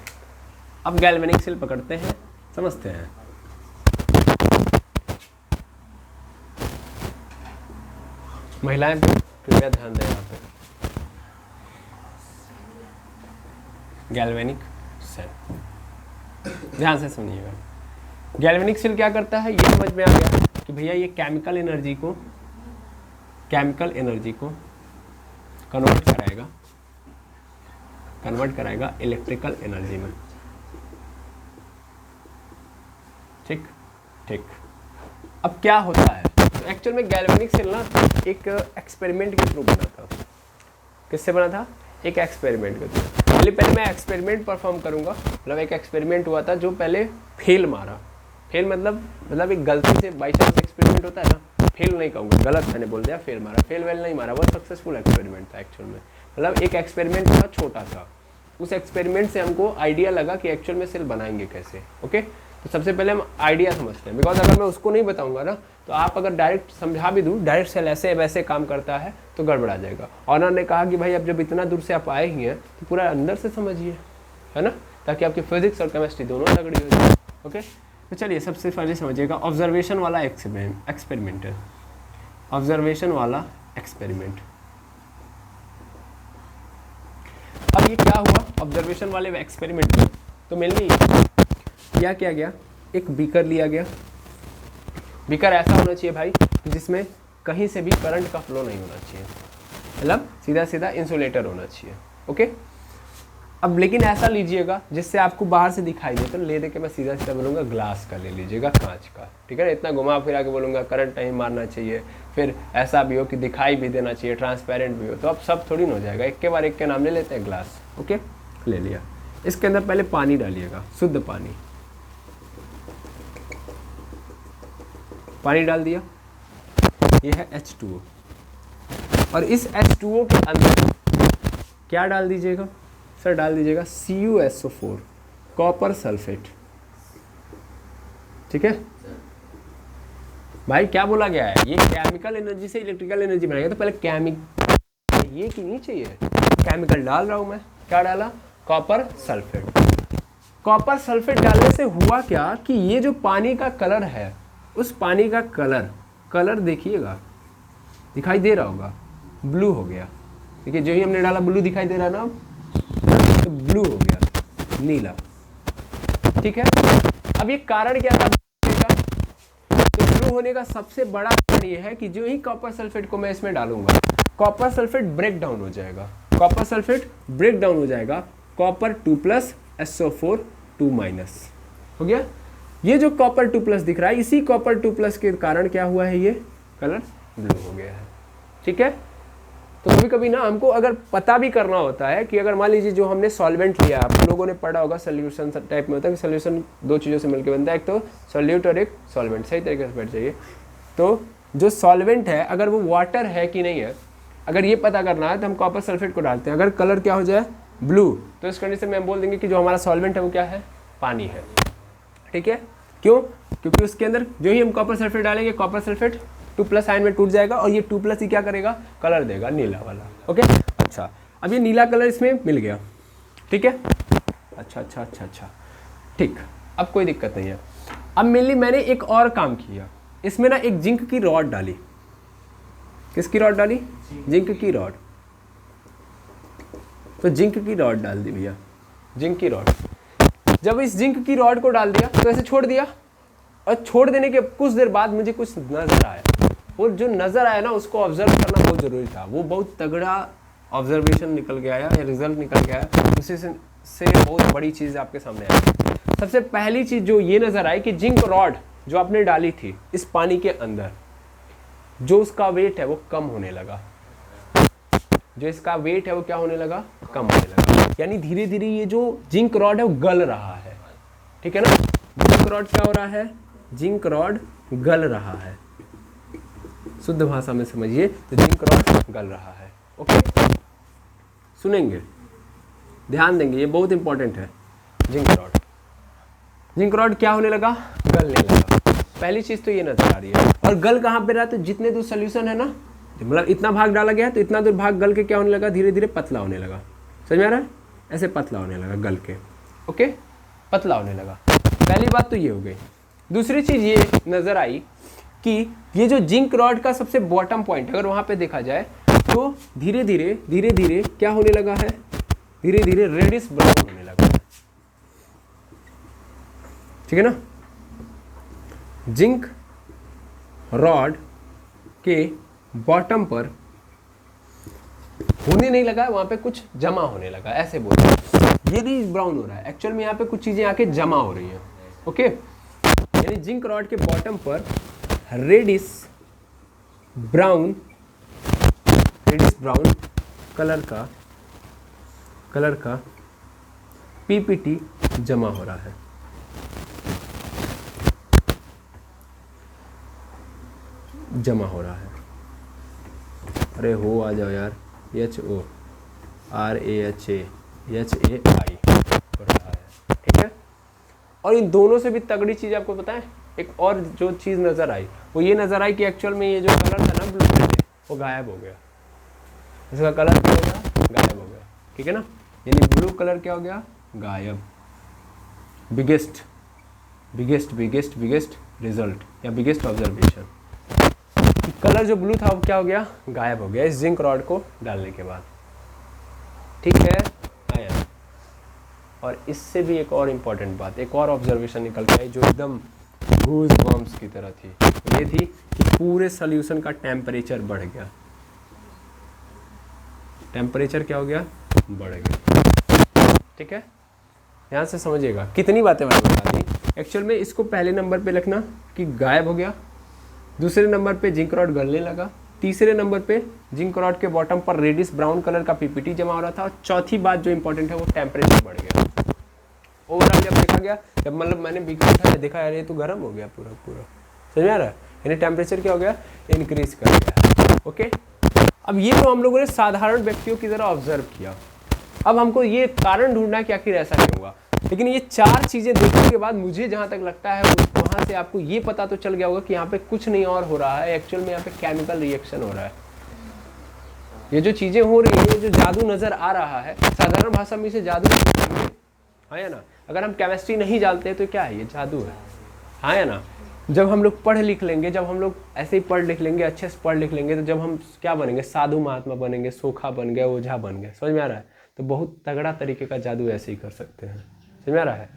अब गैल्वेनिक सेल पकड़ते हैं, समझते हैं। महिलाएं कृपया ध्यान दें यहाँ पे। गैल्वेनिक सेल ध्यान से सुनिएगा। गैल्वेनिक सेल क्या करता है ये समझ में आ गया कि भैया ये केमिकल एनर्जी को कन्वर्ट कराएगा इलेक्ट्रिकल एनर्जी में। ठीक ठीक। अब क्या होता है? तो एक्चुअल में गैल्वेनिक सेल ना एक एक्सपेरिमेंट के थ्रू बना था। किससे बना था? एक एक्सपेरिमेंट के थ्रू। पहले मैं एक्सपेरिमेंट परफॉर्म करूंगा। मतलब एक एक्सपेरिमेंट हुआ था जो पहले फेल मारा। फेल मतलब एक गलती से बाई चांस एक्सपेरिमेंट होता है ना, फेल नहीं कहूँगा, गलत मैंने बोल दिया, फेल मारा। फेल वेल नहीं मारा, वो सक्सेसफुल एक्सपेरिमेंट था एक्चुअल में। मतलब एक एक्सपेरिमेंट था छोटा सा, उस एक्सपेरिमेंट से हमको आइडिया लगा कि एक्चुअल में सेल बनाएंगे कैसे। ओके, तो सबसे पहले हम आइडिया समझते हैं। बिकॉज अगर मैं उसको नहीं बताऊंगा ना तो आप अगर डायरेक्ट समझा भी दूँ डायरेक्ट सेल ऐसे वैसे काम करता है तो गड़बड़ा जाएगा। ऑनर ने कहा कि भाई अब जब इतना दूर से आप आए ही हैं तो पूरा अंदर से समझिए, है ना, ताकि आपकी फिजिक्स और केमिस्ट्री दोनों तगड़ी हो जाए। ओके, तो चलिए सबसे पहले समझिएगा ऑब्जर्वेशन वाला एक्सपेरिमेंट है। ऑब्जर्वेशन वाला एक्सपेरिमेंट। अब ये क्या हुआ ऑब्जर्वेशन वाले एक्सपेरिमेंट में? तो मेनली क्या किया गया, एक बीकर लिया गया। बीकर ऐसा होना चाहिए भाई जिसमें कहीं से भी करंट का फ्लो नहीं होना चाहिए, मतलब सीधा सीधा इंसुलेटर होना चाहिए। ओके, अब लेकिन ऐसा लीजिएगा जिससे आपको बाहर से दिखाई दे। तो ले दे के मैं सीधा सीधा बोलूँगा ग्लास का ले लीजिएगा, कांच का। ठीक है ना, इतना घुमा फिरा के बोलूँगा करंट नहीं मारना चाहिए, फिर ऐसा भी हो कि दिखाई भी देना चाहिए, ट्रांसपेरेंट भी हो। तो अब सब थोड़ी ना हो जाएगा, एक के बार एक के नाम ले लेते हैं। ग्लास, ओके, ले लिया। इसके अंदर पहले पानी डालिएगा, शुद्ध पानी। पानी डाल दिया, ये है H2O। और इस H2O के अंदर क्या डाल दीजिएगा सर? डाल दीजिएगा CuSO4, कॉपर सल्फेट। ठीक है भाई, क्या बोला गया है? ये केमिकल एनर्जी से इलेक्ट्रिकल एनर्जी बनाएगा। तो पहले केमिकल ये की नहीं चाहिए, केमिकल डाल रहा हूं मैं। क्या डाला? Copper sulphate. कॉपर सल्फेट डालने से हुआ क्या कि ये जो पानी का कलर है, उस पानी का कलर देखिएगा, दिखाई दे रहा होगा, ब्लू हो गया। देखिए जो ही हमने डाला ब्लू दिखाई दे रहा है ना, तो ब्लू हो गया, नीला। ठीक है, अब ये कारण क्या था तो ब्लू होने का सबसे बड़ा कारण ये है कि जो ही कॉपर सल्फेट को मैं इसमें डालूंगा, कॉपर सल्फेट ब्रेक डाउन हो जाएगा, कॉपर सल्फेट ब्रेक डाउन हो जाएगा, कॉपर 2+ SO4 2- हो गया। ये जो कॉपर 2+ दिख रहा है, इसी कॉपर 2+ के कारण क्या हुआ है, ये कलर ब्लू हो गया है। ठीक है, तो कभी कभी ना हमको अगर पता भी करना होता है कि अगर मान लीजिए जो हमने सॉल्वेंट लिया, आप लोगों ने पढ़ा होगा सोल्यूशन टाइप में होता है कि सोल्यूशन दो चीज़ों से मिलकर बनता है, एक तो सॉल्यूट और एक सॉल्वेंट, सही तरीके से बैठ जाइए। तो जो सॉल्वेंट है अगर वो वाटर है कि नहीं है, अगर ये पता करना है तो हम कॉपर सल्फेट को डालते हैं, अगर कलर क्या हो जाए ब्लू, तो इस कंडीशन में हम बोल देंगे कि जो हमारा सॉल्वेंट है वो क्या है, पानी है। ठीक है, क्यों, क्योंकि उसके अंदर जो ही हम कॉपर सल्फेट डालेंगे, कॉपर सल्फेट 2+ आयन में टूट जाएगा और ये 2+ ही क्या करेगा, कलर देगा नीला वाला। ओके, अच्छा, अब ये नीला कलर इसमें मिल गया। ठीक है, अच्छा, ठीक, अब कोई दिक्कत नहीं है। अब मेनली मैंने एक और काम किया, इसमें ना एक जिंक की रॉड डाली। किसकी रॉड डाली, जिंक की रॉड। तो जिंक की रॉड डाल दी भैया, जिंक की रॉड। जब इस जिंक की रॉड को डाल दिया तो ऐसे छोड़ दिया, और छोड़ देने के कुछ देर बाद मुझे कुछ नजर आया। वो जो नजर आया ना, उसको ऑब्जर्व करना बहुत जरूरी था। वो बहुत तगड़ा ऑब्जर्वेशन निकल के आया या रिजल्ट निकल के आया, उसी से बहुत बड़ी चीज आपके सामने आई। सबसे पहली चीज जो ये नजर आई कि जिंक रॉड जो आपने डाली थी इस पानी के अंदर, जो उसका वेट है वो कम होने लगा। जो इसका वेट है वो क्या होने लगा, कम होने लगा। यानी धीरे धीरे ये जो जिंक रॉड है वो गल रहा है। ठीक है ना, जिंक रॉड क्या हो रहा है, जिंक रॉड गल रहा है। शुद्ध भाषा में समझिए तो जिंक रॉड गल रहा है। ओके, सुनेंगे, ध्यान देंगे, ये बहुत इंपॉर्टेंट है। जिंक रॉड क्या होने लगा, गलने लगा। पहली चीज तो ये नजर आ रही है। और गल कहाँ पे रहा, तो जितने दूर सोल्यूशन है ना, मतलब इतना भाग डाला गया तो इतना दूर भाग गल के क्या होने लगा, धीरे धीरे पतला होने लगा। समझ में आ रहा है, ऐसे पतला होने लगा गल के। ओके, पतला होने लगा। पहली बात तो ये हो गई। दूसरी चीज ये नजर आई कि ये जो जिंक रॉड का सबसे बॉटम पॉइंट, अगर वहां पे देखा जाए तो धीरे धीरे क्या होने लगा है, धीरे धीरे रेडिश ब्राउन होने लगा है। ठीक है ना, जिंक रॉड के बॉटम पर होने नहीं लगा, वहां पे कुछ जमा होने लगा, ऐसे बोल रहे हैं। ये नहीं ब्राउन हो रहा है, एक्चुअल में यहाँ पे कुछ चीजें आके जमा हो रही हैं। ओके, यानी जिंक रॉड के बॉटम पर रेडिश ब्राउन कलर का पीपीटी जमा हो रहा है। अरे हो आ जाओ यार, HORAHAHAI हो रहा है। ठीक है, और इन दोनों से भी तगड़ी चीज आपको पता है, एक और जो चीज नजर आई वो ये नजर आई कि एक्चुअल में ये जो कलर था ना ब्लू, वो गायब हो गया। इसका कलर क्या हो गया, गायब हो गया। ठीक है ना, यानी ब्लू कलर क्या हो गया, गायब। बिगेस्ट रिजल्ट या बिगेस्ट ऑब्जर्वेशन, कलर जो ब्लू था वो क्या हो गया, गायब हो गया इस जिंक रॉड को डालने के बाद। ठीक है, आया। और इससे भी एक और इम्पॉर्टेंट बात, एक और ऑब्जर्वेशन निकल के आई जो एकदम गूज बम्स की तरह थी। ये थी कि पूरे सॉल्यूशन का टेम्परेचर बढ़ गया। टेम्परेचर क्या हो गया, बढ़ गया। ठीक है, ध्यान से समझिएगा, कितनी बातें मैंने बता दी। एक्चुअल में इसको पहले नंबर पे लिखना कि गायब हो गया, दूसरे नंबर पे जिंक रॉड गलने लगा, तीसरे नंबर पे जिंक रॉड के बॉटम पर रेडिश ब्राउन कलर का पीपीटी जमा हो रहा था, और चौथी बात जो इंपॉर्टेंट है वो टेम्परेचर बढ़ गया। ओवरऑल जब देखा गया, जब मतलब मैंने बीकर उठाया, देखा यार ये तो गर्म हो गया पूरा। समझ में आ रहा है, यानी टेम्परेचर क्या हो गया, इंक्रीज कर गया। ओके, अब ये तो हम लोगों ने साधारण व्यक्तियों की तरह ऑब्जर्व किया। अब हमको ये कारण ढूंढना कि आखिर ऐसा क्यों हुआ। लेकिन ये चार चीजें देखने के बाद मुझे जहां तक लगता है वहां से आपको ये पता तो चल गया होगा कि यहाँ पे कुछ नहीं और हो रहा है, एक्चुअल में यहाँ पे केमिकल रिएक्शन हो रहा है। ये जो चीजें हो रही है, जो जादू नजर आ रहा है, साधारण भाषा में इसे जादू है या ना। अगर हम केमिस्ट्री नहीं जानते तो क्या है, ये जादू है, हाँ या ना। जब हम लोग पढ़ लिख लेंगे, जब हम लोग ऐसे ही पढ़ लिख लेंगे, अच्छे से पढ़ लिख लेंगे, तो जब हम क्या बनेंगे, साधु महात्मा बनेंगे, सोखा बन गए, ओझा बन गए, समझ में आ रहा है। तो बहुत तगड़ा तरीके का जादू ऐसे ही कर सकते हैं, समझ में आ रहा है।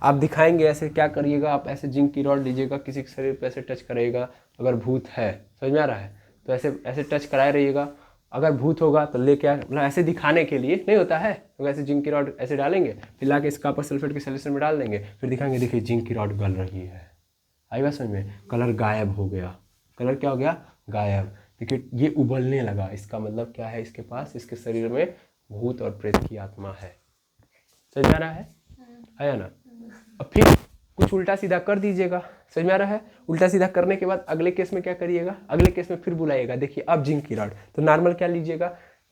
आप दिखाएंगे ऐसे, क्या करिएगा, आप ऐसे जिंक की रॉड लीजिएगा, किसी के शरीर पे ऐसे टच करिएगा, अगर भूत है, समझ में आ रहा है, तो ऐसे ऐसे टच कराए रहिएगा। अगर भूत होगा तो लेके मतलब ऐसे दिखाने के लिए नहीं होता है, तो ऐसे जिंक की रॉड ऐसे डालेंगे, फिर ला के इस कॉपर सल्फेट के सॉल्यूशन में डाल देंगे, फिर दिखाएंगे देखिए जिंक की रॉड गल रही है। आई बात समझ में, कलर गायब हो गया, कलर क्या हो गया, गायब। देखिए ये उबलने लगा, इसका मतलब क्या है, इसके पास, इसके शरीर में भूत और प्रेत की आत्मा है, समझ में आ रहा है ना। अब फिर कुछ उल्टा सीधा कर दीजिएगा, समझ में आ रहा है। उल्टा सीधा करने के बाद अगले केस में क्या करिएगा, अगले केस में फिर बुलाइएगा, देखिए अब जिंक की रॉड, तो नॉर्मल क्या लीजिएगा,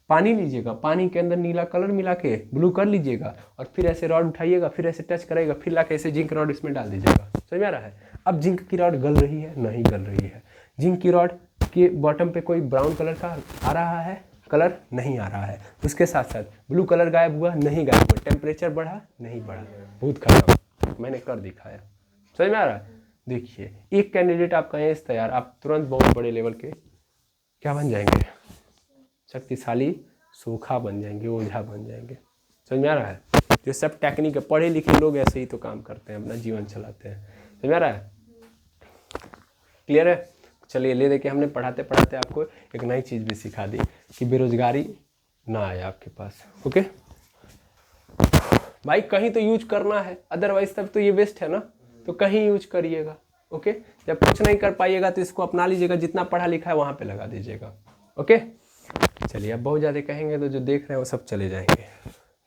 पानी लीजिएगा, पानी के अंदर नीला कलर मिला के ब्लू कर लीजिएगा, और फिर ऐसे रॉड उठाइएगा, फिर ऐसे टच करेगा, फिर ला के ऐसे जिंक रॉड इसमें डाल दीजिएगा, समझ में आ रहा है। अब जिंक की रॉड गल रही है, नहीं गल रही है। जिंक की रॉड के बॉटम पे कोई ब्राउन कलर का आ रहा है, कलर नहीं आ रहा है, उसके साथ साथ ब्लू कलर गायब हुआ, नहीं गायब हुआ, टेम्परेचर बढ़ा, नहीं बढ़ा, बहुत खत्म, मैंने कर दिखाया, समझ में आ रहा है। देखिए एक कैंडिडेट आपका है इस तैयार, आप तुरंत बहुत बड़े लेवल के क्या बन जाएंगे, शक्तिशाली सोखा बन जाएंगे, ओझा बन जाएंगे, समझ में आ रहा है। जो सब टेक्निक है, पढ़े लिखे लोग ऐसे ही तो काम करते हैं, अपना जीवन चलाते हैं, समझ में आ रहा है, क्लियर है। चलिए ले देखिए, हमने पढ़ाते पढ़ाते आपको एक नई चीज़ भी सिखा दी कि बेरोजगारी ना आए आपके पास। ओके भाई, कहीं तो यूज करना है, अदरवाइज तब तो ये वेस्ट है ना, तो कहीं यूज करिएगा। ओके, जब कुछ नहीं कर पाइएगा तो इसको अपना लीजिएगा, जितना पढ़ा लिखा है वहाँ पे लगा दीजिएगा। ओके चलिए, अब बहुत ज़्यादा कहेंगे तो जो देख रहे हैं वो सब चले जाएंगे।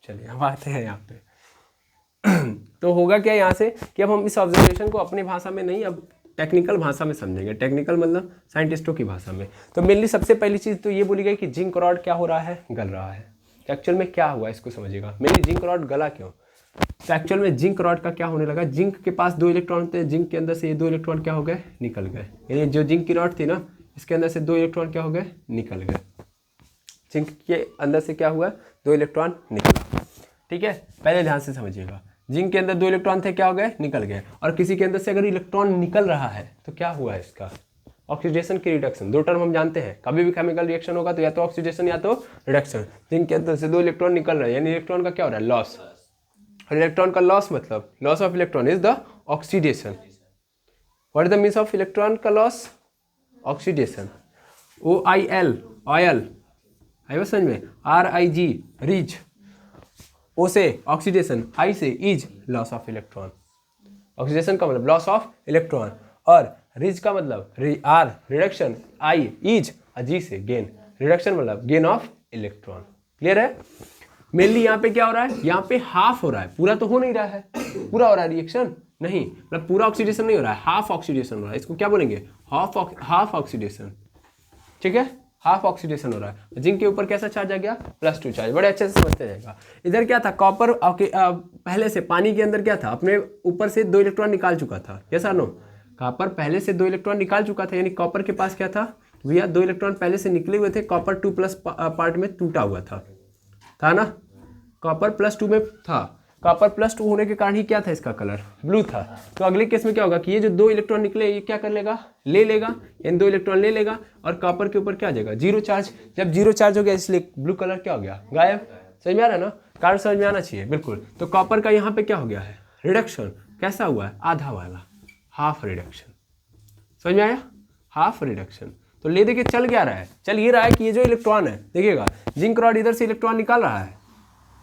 चलिए अब आते हैं यहाँ पे। तो होगा क्या यहाँ से कि अब हम इस ऑब्जर्वेशन को अपनी भाषा में नहीं, अब टेक्निकल भाषा में समझेंगे। टेक्निकल मतलब साइंटिस्टों की भाषा में। तो मेनली सबसे पहली चीज़ तो ये बोली गई कि जिंक रॉड क्या हो रहा है, गल रहा है। एक्चुअल में क्या हुआ इसको समझिएगा, मेनली जिंक रॉड गला क्यों। तो एक्चुअल में जिंक रॉड का क्या होने लगा, जिंक के पास 2 इलेक्ट्रॉन होते हैं, जिंक के अंदर से ये 2 इलेक्ट्रॉन क्या हो गए, निकल गए। यानी जो जिंक की रॉड थी ना, इसके अंदर से 2 इलेक्ट्रॉन क्या हो गए, निकल गए। जिंक के अंदर से क्या हुआ, 2 इलेक्ट्रॉन निकला। ठीक है, पहले ध्यान से समझिएगा। जिंक के अंदर 2 इलेक्ट्रॉन थे, क्या हो गए, निकल गए। और किसी के अंदर से अगर इलेक्ट्रॉन निकल रहा है तो क्या हुआ इसका, ऑक्सीडेशन की रिडक्शन। 2 टर्म हम जानते हैं, कभी भी केमिकल रिएक्शन होगा तो या तो ऑक्सीडेशन या तो रिडक्शन। जिंक के अंदर से 2 इलेक्ट्रॉन निकल रहे हैं, यानी इलेक्ट्रॉन का क्या हो रहा है, लॉस। और इलेक्ट्रॉन का लॉस मतलब loss of electron is the oxidation. What is the means of electron का लॉस, ऑक्सीडेशन। OIL ऑयल, आई बस समझ में, RIG रिज, O से ऑक्सीडेशन, I से is loss of electron. Oxidation का मतलब लॉस ऑफ इलेक्ट्रॉन, और रिज का मतलब R reduction, I is, G से गेन, रिडक्शन मतलब गेन ऑफ इलेक्ट्रॉन। क्लियर है। मेनली यहाँ पे क्या हो रहा है, यहाँ पे हाफ हो रहा है, पूरा तो हो नहीं रहा है, पूरा हो रहा है रिएक्शन नहीं, मतलब पूरा ऑक्सीडेशन नहीं हो रहा है, हाफ ऑक्सीडेशन हो रहा है। इसको क्या बोलेंगे, हाफ ऑक्सीडेशन। ठीक है, हाफ ऑक्सीडेशन हो रहा है। जिंक के ऊपर कैसा चार्ज आ गया, +2 चार्ज। बड़े अच्छे से समझते रहेगा। इधर क्या था, कॉपर पहले से पानी के अंदर क्या था, अपने ऊपर से 2 इलेक्ट्रॉन निकाल चुका था। यस और नो, कॉपर पहले से 2 इलेक्ट्रॉन निकाल चुका था, यानी कॉपर के पास क्या था भैया, 2 इलेक्ट्रॉन पहले से निकले हुए थे। कॉपर 2+ पार्ट में टूटा हुआ था ना, कॉपर +2 में था। कॉपर +2 होने के कारण ही क्या था, इसका कलर ब्लू था। तो अगले केस में क्या होगा कि ये जो 2 इलेक्ट्रॉन निकले, ये क्या कर लेगा, ले लेगा, इन 2 इलेक्ट्रॉन ले लेगा, और कॉपर के ऊपर क्या आ जाएगा, 0 चार्ज। जब 0 चार्ज हो गया, इसलिए ब्लू कलर क्या हो गया, गायब। समझ में आ रहा है ना, कारण समझ में आना चाहिए बिल्कुल। तो कॉपर का यहाँ पे क्या हो गया है, रिडक्शन। कैसा हुआ है, आधा वाला, हाफ रिडक्शन। समझ में आया, हाफ रिडक्शन। तो ले देखिए चल क्या रहा है, चल ये रहा है कि ये जो इलेक्ट्रॉन है, देखिएगा जिंक रॉड इधर से इलेक्ट्रॉन निकाल रहा है,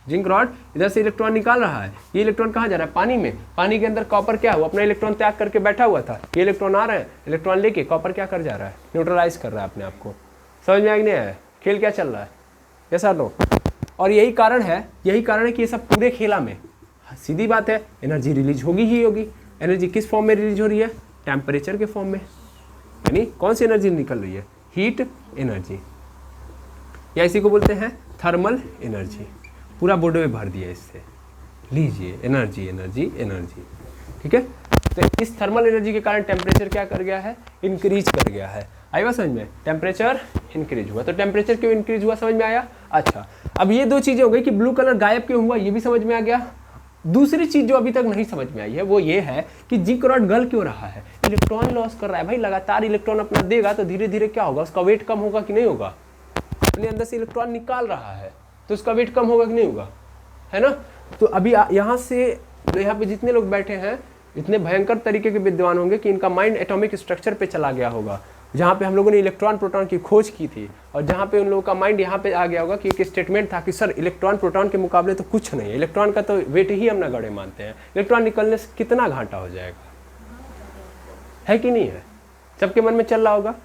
जिंक रॉड इधर से इलेक्ट्रॉन निकाल रहा है। ये इलेक्ट्रॉन कहाँ जा रहा है, पानी में। पानी के अंदर कॉपर क्या हुआ, अपना इलेक्ट्रॉन त्याग करके बैठा हुआ था। ये इलेक्ट्रॉन आ रहे हैं, इलेक्ट्रॉन लेके कॉपर क्या कर जा रहा है, न्यूट्रलाइज कर रहा है अपने आप को। समझ में आ नहीं आया, खेल क्या चल रहा है, ऐसा नो। और यही कारण है कि ये सब पूरे खेला में सीधी बात है, एनर्जी रिलीज होगी ही होगी। एनर्जी किस फॉर्म में रिलीज हो रही है, टेम्परेचर के फॉर्म में। यानी कौन सी एनर्जी निकल रही है, हीट एनर्जी, या इसी को बोलते हैं थर्मल एनर्जी। पूरा बोर्ड में भर दिया इससे, लीजिए एनर्जी एनर्जी एनर्जी। ठीक है, तो इस थर्मल एनर्जी के कारण टेम्परेचर क्या कर गया है, इंक्रीज कर गया है। आई बात समझ में, टेम्परेचर इंक्रीज हुआ। तो टेम्परेचर क्यों इंक्रीज हुआ, समझ में आया। अच्छा, अब ये 2 चीजें हो गई कि ब्लू कलर गायब क्यों हुआ, ये भी समझ में आ गया। दूसरी चीज जो अभी तक नहीं समझ में आई है वो ये है कि जिंक रॉड गल क्यों रहा है, इलेक्ट्रॉन लॉस कर रहा है भाई, लगातार इलेक्ट्रॉन अपना देगा तो धीरे धीरे क्या होगा, उसका वेट कम होगा कि नहीं होगा, अपने अंदर से इलेक्ट्रॉन निकाल रहा है तो उसका वेट कम होगा कि नहीं होगा, है ना। तो अभी यहाँ से यहाँ पे जितने लोग बैठे हैं इतने भयंकर तरीके के विद्वान होंगे कि इनका माइंड एटॉमिक स्ट्रक्चर पे चला गया होगा, जहाँ पे हम लोगों ने इलेक्ट्रॉन प्रोटॉन की खोज की थी, और जहाँ पे उन लोगों का माइंड यहाँ पे आ गया होगा कि एक स्टेटमेंट था कि सर इलेक्ट्रॉन प्रोटॉन के मुकाबले तो कुछ नहीं है, इलेक्ट्रॉन का तो वेट ही हम नगण्य मानते हैं, इलेक्ट्रॉन निकलने से कितना घाटा हो जाएगा, है कि नहीं है, सबके मन में चल रहा होगा।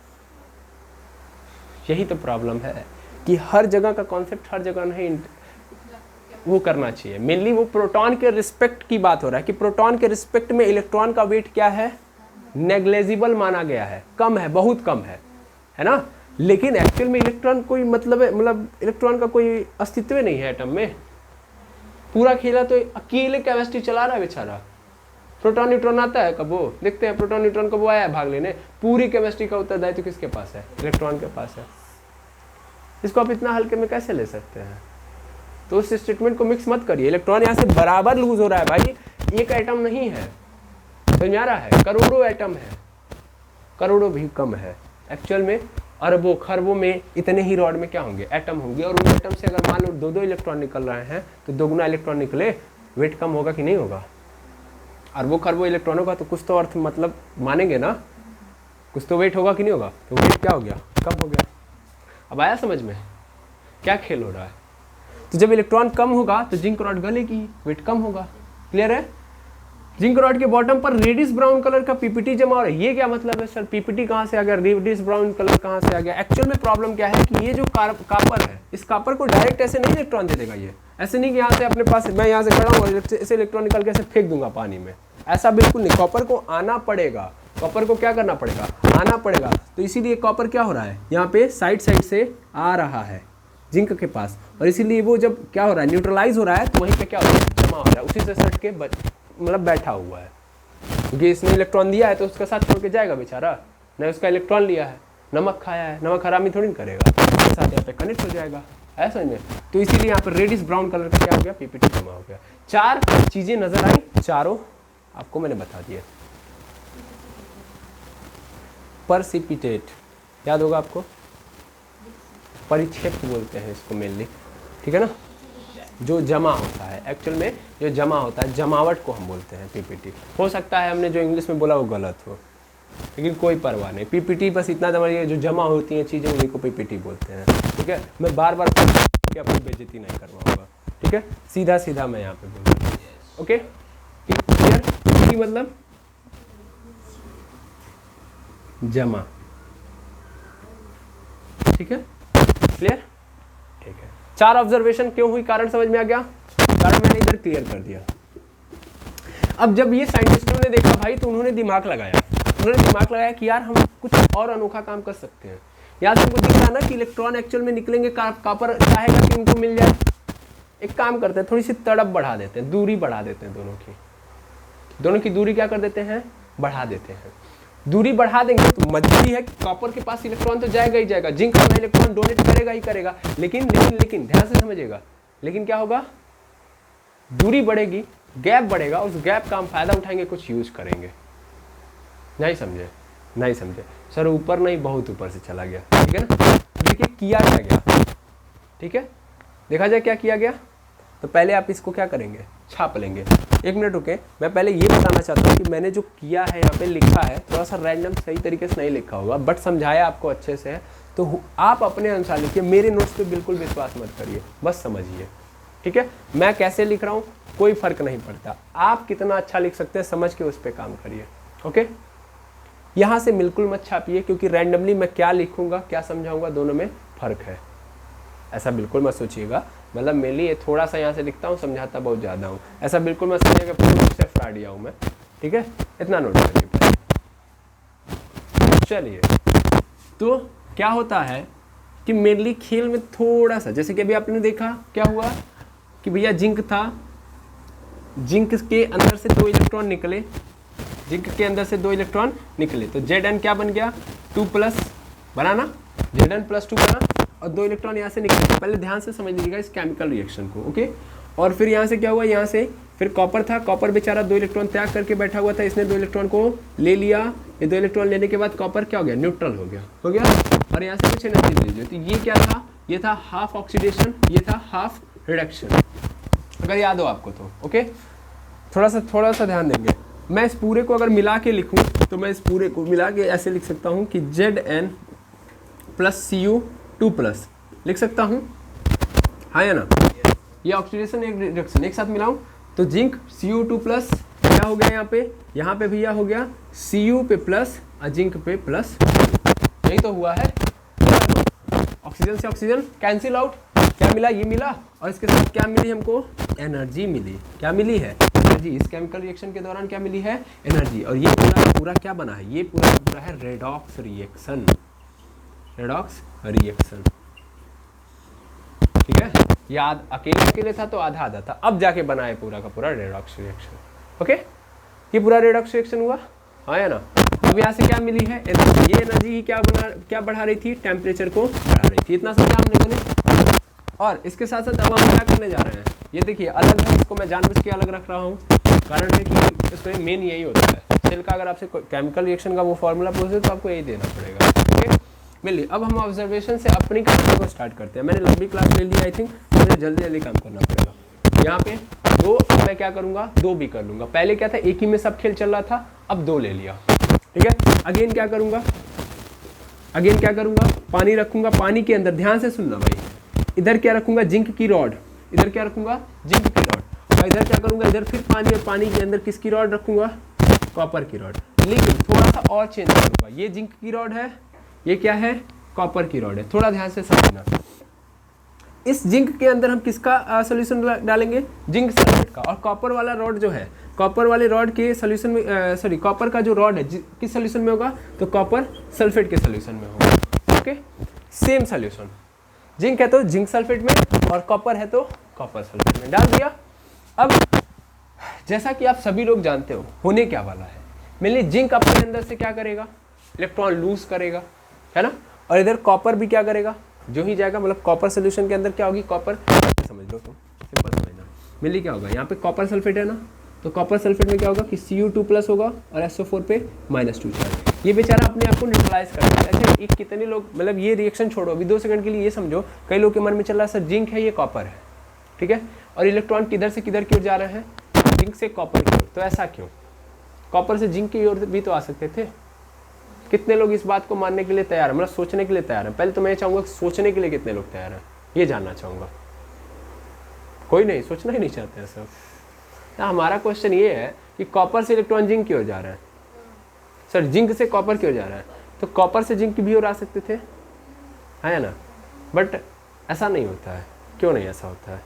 यही तो प्रॉब्लम है कि हर जगह का कॉन्सेप्ट हर जगह नहीं वो करना चाहिए। मेनली वो प्रोटॉन के रिस्पेक्ट की बात हो रहा है कि प्रोटॉन के रिस्पेक्ट में इलेक्ट्रॉन का वेट क्या है, नेग्लेजिबल माना गया है, कम है, बहुत कम है ना। लेकिन एक्चुअल में इलेक्ट्रॉन कोई मतलब इलेक्ट्रॉन का कोई अस्तित्व नहीं है एटम में, पूरा खेला तो अकेले केमिस्ट्री चला रहा है बेचारा। प्रोटॉन न्यूट्रॉन आता है कब, वो देखते हैं प्रोटॉन न्यूट्रॉन कब वो आया है भाग लेने, पूरी केमिस्ट्री का उत्तरदायित्व किसके पास है, इलेक्ट्रॉन के पास है। इसको आप इतना हल्के में कैसे ले सकते हैं। तो उस स्टेटमेंट को मिक्स मत करिए, इलेक्ट्रॉन यहाँ से बराबर लूज हो रहा है भाई, एक एटम नहीं है, समझ आ रहा है, करोड़ों एटम है, करोड़ों भी कम है एक्चुअल में, अरबों खरबों में इतने ही रॉड में क्या होंगे, एटम होंगे, और उन एटम से अगर मान लो दो इलेक्ट्रॉन निकल रहे हैं तो दोगुना इलेक्ट्रॉन निकले, वेट कम होगा कि नहीं होगा। अरबों खरबों इलेक्ट्रॉनों का तो कुछ तो अर्थ मतलब मानेंगे ना, कुछ तो वेट होगा कि नहीं होगा, तो वेट क्या हो गया, कम हो गया। अब आया समझ में क्या खेल हो रहा है। तो जब इलेक्ट्रॉन कम होगा तो जिंक रॉड गलेगी, वेट कम होगा, क्लियर है। जिंक रॉड के बॉटम पर रेडिश ब्राउन कलर का पीपीटी जमा हो रहा है। ये क्या मतलब है सर, पीपीटी कहाँ से आ गया, रेडिश ब्राउन कलर कहाँ से आ गया। एक्चुअल में प्रॉब्लम क्या है कि ये जो कापर है, इस कापर को डायरेक्ट ऐसे नहीं इलेक्ट्रॉन दे देगा, ये ऐसे नहीं कि यहाँ से अपने पास मैं यहाँ से खड़ा हूँ ऐसे इलेक्ट्रॉन निकल के ऐसे फेंक दूंगा पानी में, ऐसा बिल्कुल नहीं। कॉपर को आना पड़ेगा, कॉपर को क्या करना पड़ेगा, आना पड़ेगा। तो इसीलिए कॉपर क्या हो रहा है, यहाँ पे साइड से आ रहा है जिंक के पास, और इसीलिए वो जब क्या हो रहा है, न्यूट्रलाइज हो रहा है, तो वहीं पे क्या हो रहा है, जमा हो रहा है, उसी से सट के मतलब बैठा हुआ है, क्योंकि इसने इलेक्ट्रॉन दिया है तो उसका साथ छोड़ के जाएगा बेचारा, नहीं उसका इलेक्ट्रॉन लिया है, नमक खाया है, नमक हरामी थोड़ी करेगा, उसके साथ यहाँ पे कनेक्ट हो जाएगा, है समझ में। तो इसीलिए यहाँ पर रेडिश ब्राउन कलर का क्या हो गया, पीपीटी जमा हो गया। चार चीजें नजर आई, चारों आपको मैंने बता दिया। परसिपिटेट याद होगा आपको, परिक्षेप बोलते हैं इसको मेनली, ठीक है ना, जो जमा होता है, एक्चुअल में जो जमा होता है, जमावट को हम बोलते हैं पीपीटी। हो सकता है हमने जो इंग्लिश में बोला वो गलत हो, लेकिन कोई परवाह नहीं, पीपीटी बस इतना समझिए, जो जमा होती हैं चीज़ें उन्हीं को पीपीटी बोलते हैं, ठीक है। मैं बार बार अपनी बेइज्जती नहीं करवाऊंगा, ठीक है, सीधा सीधा मैं यहाँ पे बोलूँगा, ओके क्लियर। पीपीटी मतलब जमा, ठीक है, क्लियर, ठीक है। चार ऑब्जर्वेशन क्यों हुई, कारण समझ में आ गया, कारण मैंने इधर क्लियर कर दिया। अब जब ये साइंटिस्टों ने देखा भाई, तो उन्होंने दिमाग लगाया कि यार हम कुछ और अनोखा काम कर सकते हैं। यहाँ से हमको दिख रहा ना कि इलेक्ट्रॉन एक्चुअल में निकलेंगे, कापर चाहेगा कि उनको मिल जाए। एक काम करते हैं, थोड़ी सी तड़प बढ़ा देते हैं, दूरी बढ़ा देते हैं, दोनों की दूरी क्या कर देते हैं, बढ़ा देते हैं। दूरी बढ़ा देंगे तो मजबूरी है, कॉपर के पास इलेक्ट्रॉन तो जाएगा ही जाएगा, जिंक अपना इलेक्ट्रॉन डोनेट करेगा ही करेगा, लेकिन ध्यान से समझिएगा, लेकिन क्या होगा, दूरी बढ़ेगी, गैप बढ़ेगा, उस गैप का हम फायदा उठाएंगे, कुछ यूज करेंगे। नहीं समझे सर, ऊपर नहीं, बहुत ऊपर से चला गया, ठीक है ना। देखिए किया क्या गया, ठीक है, देखा जाए क्या किया गया। तो पहले आप इसको क्या करेंगे, छाप लेंगे। एक मिनट रुके, मैं पहले ये बताना चाहता हूँ कि मैंने जो किया है यहाँ पे लिखा है, थोड़ा सा रैंडम सही तरीके से नहीं लिखा होगा, बट समझाया आपको अच्छे से है, तो आप अपने अनुसार लिखिए, मेरे नोट्स पे बिल्कुल विश्वास मत करिए, बस समझिए, ठीक है। मैं कैसे लिख रहा हूँ कोई फर्क नहीं पड़ता, आप कितना अच्छा लिख सकते हैं समझ के उस पर काम करिए, ओके। यहाँ से बिल्कुल मत छापिए, क्योंकि रैंडमली मैं क्या लिखूंगा क्या समझाऊंगा दोनों में फर्क है, ऐसा बिल्कुल मत सोचिएगा। मतलब मेरे लिए थोड़ा सा यहाँ से लिखता हूँ, समझाता बहुत ज़्यादा हूँ, ऐसा बिल्कुल मैं समझिएगा पूर्ण रूप से फ्रॉडिया हूँ मैं, ठीक है, इतना नोट करिए। चलिए, तो क्या होता है कि मेनली खेल में थोड़ा सा, जैसे कि अभी आपने देखा क्या हुआ कि भैया जिंक था, जिंक के अंदर से दो इलेक्ट्रॉन निकले, तो Zn क्या बन गया, 2+ बना ना, Zn+2 बना, और दो इलेक्ट्रॉन यहाँ से निकले। पहले ध्यान से समझ लीजिएगा इस केमिकल रिएक्शन को, ओके। और फिर यहाँ से क्या हुआ, यहाँ से फिर कॉपर था, कॉपर बेचारा 2 इलेक्ट्रॉन त्याग करके बैठा हुआ था, इसने 2 इलेक्ट्रॉन को ले लिया। ये 2 इलेक्ट्रॉन लेने के बाद कॉपर क्या हो गया, न्यूट्रल हो गया। और यहाँ से कुछ एनर्जी लीजिए, तो ये क्या था, ये था हाफ ऑक्सीडेशन, ये था हाफ रिडक्शन, अगर याद हो आपको तो। ओके, थोड़ा सा ध्यान देंगे। मैं इस पूरे को अगर मिला के लिखूँ तो मैं इस पूरे को मिला के ऐसे लिख सकता हूँ कि Zn प्लस Cu2+ लिख सकता हूँ, हाँ या ना। ये ऑक्सीडेशन एक रिडक्शन एक साथ मिलाऊं तो जिंक Cu2+ क्या हो गया, यहाँ पे भैया हो गया Cu पे प्लस और जिंक पे प्लस, यही तो हुआ है। ऑक्सीजन से ऑक्सीजन कैंसिल आउट, क्या मिला, ये मिला, और इसके साथ क्या मिली हमको, एनर्जी मिली। क्या मिली है, एनर्जी। इस केमिकल रिएक्शन के दौरान क्या मिली है, एनर्जी। और ये पूरा क्या बना है, ये पूरा है रेडॉक्स रिएक्शन, रेडॉक्स रिएक्शन। ठीक है, ये अकेले था तो आधा था, अब जाके बना है पूरा का पूरा रेडॉक्स रिएक्शन। ओके, ये पूरा रेडॉक्स रिएक्शन हुआ, हाँ या ना। अब यहाँ से क्या मिली है, एनर्जी। ये एनर्जी ही क्या बढ़ा रही थी, टेम्परेचर को बढ़ा रही थी। इतना समझा हमने बोले। और इसके साथ साथ अब हम क्या करने जा रहे हैं, ये देखिए अलग है, इसको मैं जानबूझ के अलग रख रहा हूँ, कारण है कि इसमें मेन यही होता है। सेल का अगर आपसे केमिकल रिएक्शन का वो फॉर्मूला पूछे तो आपको यही देना पड़ेगा। ठीक, मिलिए। अब हम ऑब्जर्वेशन से अपनी कहानी को स्टार्ट करते हैं। मैंने लंबी क्लास ले ली, आई थिंक मुझे जल्दी काम करना पड़ेगा। यहाँ पे 2, अब मैं क्या करूँगा, 2 भी कर लूँगा। पहले क्या था, एक ही में सब खेल चल रहा था, अब 2 ले लिया। ठीक है, अगेन क्या करूँगा, पानी रखूँगा, पानी के अंदर ध्यान से सुनना भाई, इधर क्या रखूँगा, जिंक की रॉड, इधर क्या रखूँगा, जिंक की रॉड, और इधर क्या करूँगा, इधर फिर पानी, और पानी के अंदर किसकी रॉड रखूँगा, कॉपर की रॉड। लेकिन थोड़ा सा और चेंज करूँगा, ये जिंक की रॉड है, ये क्या है, कॉपर की रॉड है। थोड़ा ध्यान से समझना, इस जिंक के अंदर हम किसका सॉल्यूशन डालेंगे, जिंक सल्फेट का। और कॉपर वाला रॉड जो है, कॉपर वाले रॉड के सॉल्यूशन में कॉपर का जो रॉड है किस सॉल्यूशन में होगा, तो कॉपर सल्फेट के सॉल्यूशन में होगा। ओके, सेम सॉल्यूशन, जिंक है तो जिंक सल्फेट में, और कॉपर है तो कॉपर सल्फेट में डाल दिया। अब जैसा कि आप सभी लोग जानते हो होने क्या वाला है, मेनली जिंक अपने अंदर से क्या करेगा, इलेक्ट्रॉन लूज करेगा, है ना। और इधर कॉपर भी क्या करेगा, जो ही जाएगा, मतलब कॉपर सोल्यूशन के अंदर क्या होगी, कॉपर, समझ लो तुम, सिंपल समझना। मेनली क्या होगा, यहाँ पे कॉपर सल्फेट है ना, तो कॉपर सल्फेट में क्या होगा कि Cu2+ होगा और SO4 पे -2 चार्ज। ये बेचारा अपने आप को न्यूट्रलाइज करता है। अच्छा, एक कितने लोग, मतलब ये रिएक्शन छोड़ो अभी 2 सेकंड के लिए, ये समझो कई लोग के मन में चल रहा है सर जिंक है, ये कॉपर है, ठीक है, और इलेक्ट्रॉन किधर से किधर की ओर जा रहे हैं, जिंक से कॉपर की ओर। तो ऐसा क्यों, कॉपर से जिंक की ओर भी तो आ सकते थे। कितने लोग इस बात को मानने के लिए तैयार है, मतलब सोचने के लिए तैयार है। पहले तो मैं चाहूंगा सोचने के लिए कितने लोग तैयार हैं, ये जानना चाहूंगा। कोई नहीं, सोचना ही नहीं चाहते हैं सब। हमारा क्वेश्चन ये है कि कॉपर से इलेक्ट्रॉन जिंक की ओर जा रहा है, सर जिंक से कॉपर की ओर जा रहा है, तो कॉपर से जिंक की भी ओर आ सकते थे, है ना। बट ऐसा नहीं होता है। क्यों नहीं ऐसा होता है,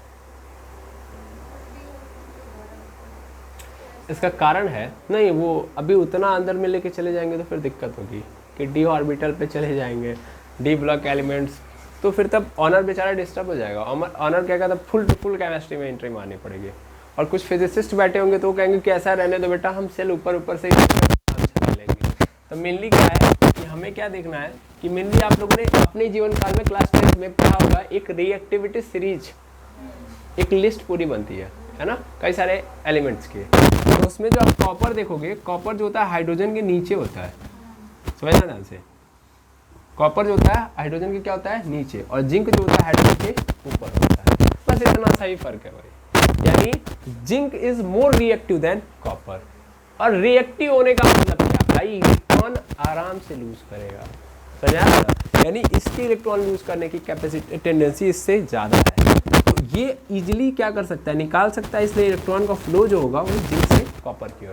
इसका कारण है, नहीं वो अभी उतना अंदर में लेके चले जाएंगे तो फिर दिक्कत होगी कि d ऑर्बिटल पे चले जाएंगे, d ब्लॉक एलिमेंट्स, तो फिर तब ऑनर बेचारा डिस्टर्ब हो जाएगा। ऑनर क्या कहता है, फुल केमिस्ट्री में एंट्री मारनी पड़ेगी। और कुछ फिजिसिस्ट बैठे होंगे तो वो कहेंगे कि ऐसा रहने दो बेटा, हम सेल ऊपर से ही चला लेंगे। तो मेनली क्या है कि हमें क्या देखना है कि मेनली आप लोगों ने अपने जीवन काल में क्लास 10 में पढ़ा होगा, एक रिएक्टिविटी सीरीज, एक लिस्ट पूरी बनती है ना, कई सारे एलिमेंट्स के। तो उसमें जो आप कॉपर देखोगे, कॉपर जो होता है हाइड्रोजन के नीचे होता है, समझना ध्यान से। कॉपर जो होता है हाइड्रोजन के क्या होता है, नीचे, और जिंक जो होता है हाइड्रोजन के ऊपर होता है। बस इतना सा ही फर्क है भाई, यानी zinc is more reactive than copper. और रिएक्टिव होने का मतलब क्या भाई, इलेक्ट्रॉन आराम से लूज करेगा, समझा, यानी इसकी इलेक्ट्रॉन लूज करने की कैपेसिटी, टेंडेंसी इससे ज्यादा है। तो ये इजिली क्या कर सकता है, निकाल सकता है, इसलिए इलेक्ट्रॉन का फ्लो जो होगा वो जिंक से कॉपर की ओर।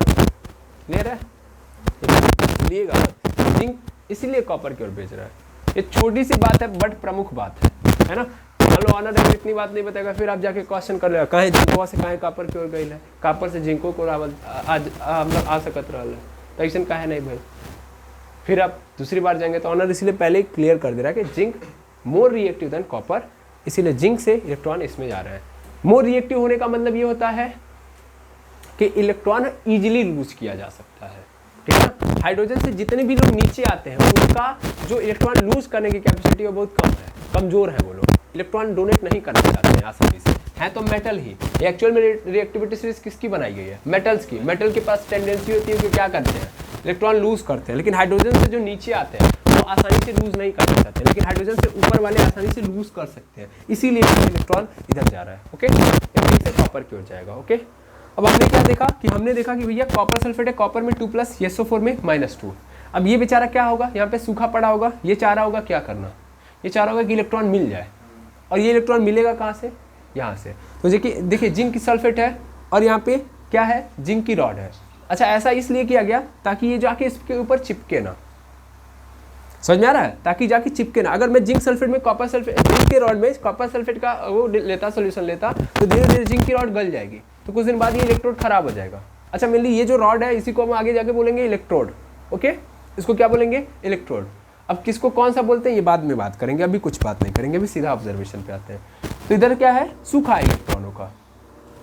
क्लियर है, लिएगा जिंक इसीलिए कॉपर की ओर भेज रहा है। ये छोटी सी बात है बट प्रमुख बात है ना। चलो ऑनर है, इतनी बात नहीं बताएगा, फिर आप जाके क्वेश्चन कर लेगा कहीं जिंकवा से कहीं कॉपर की ओर गई है, कॉपर से जिंको को आज मतलब आ सकत रहा है, तो ऐसा कहे नहीं भाई। फिर आप दूसरी बार जाएंगे तो ऑनर इसलिए पहले क्लियर कर दे रहा है कि zinc more reactive than copper, इसीलिए जिंक से इलेक्ट्रॉन इसमें जा रहे हैं। मोर रिएक्टिव होने का मतलब ये होता है कि इलेक्ट्रॉन इजीली लूज किया जा सकता है, ठीक है। हाइड्रोजन से जितने भी लोग नीचे आते हैं उनका जो इलेक्ट्रॉन लूज करने की कैपेसिटी है बहुत कम है, कमजोर है, वो लोग इलेक्ट्रॉन डोनेट नहीं करना चाहते हैं आसानी से। है तो मेटल ही। ये एक्चुअल में रिएक्टिविटी सीरीज किसकी बनाई गई है? मेटल्स की। मेटल के पास टेंडेंसी होती है कि क्या करते हैं, इलेक्ट्रॉन लूज करते हैं, लेकिन हाइड्रोजन से जो नीचे आते हैं वो आसानी से लूज नहीं कर सकते, लेकिन हाइड्रोजन से ऊपर वाले आसानी से लूज कर सकते हैं, इसीलिए इलेक्ट्रॉन इधर जा रहा है। ओके, फिर से कॉपर की ओर जाएगा। ओके, अब हमने क्या देखा कि हमने देखा कि भैया कॉपर सल्फेट है, कॉपर में 2 प्लस, SO4 में -2। अब ये बेचारा क्या होगा, यहाँ पे सूखा पड़ा होगा, ये चाह रहा होगा क्या करना, ये चाह रहा होगा कि इलेक्ट्रॉन मिल जाए, और ये इलेक्ट्रॉन मिलेगा कहाँ से, यहाँ से। तो देखिए जिंक की सल्फेट है और यहाँ पे क्या है, जिंक की रॉड है। अच्छा, ऐसा इसलिए किया गया ताकि ये जाके इसके ऊपर चिपके ना, समझ में आ रहा है, ताकि जाके चिपके ना। अगर मैं जिंक सल्फेट में कॉपर सल्फेट, जिंक के रॉड में कॉपर सल्फेट का वो लेता, सोल्यूशन लेता, तो धीरे धीरे जिंक की रॉड गल जाएगी, तो कुछ दिन बाद ये इलेक्ट्रोड खराब हो जाएगा। अच्छा, मेनली ये जो रॉड है इसी को हम आगे जाके बोलेंगे इलेक्ट्रोड। ओके, इसको क्या बोलेंगे, इलेक्ट्रोड। अब किसको कौन सा बोलते हैं ये बाद में बात करेंगे, अभी कुछ बात नहीं करेंगे, अभी सीधा ऑब्जर्वेशन पे आते हैं। तो इधर क्या है, सूखा इलेक्ट्रॉनों का,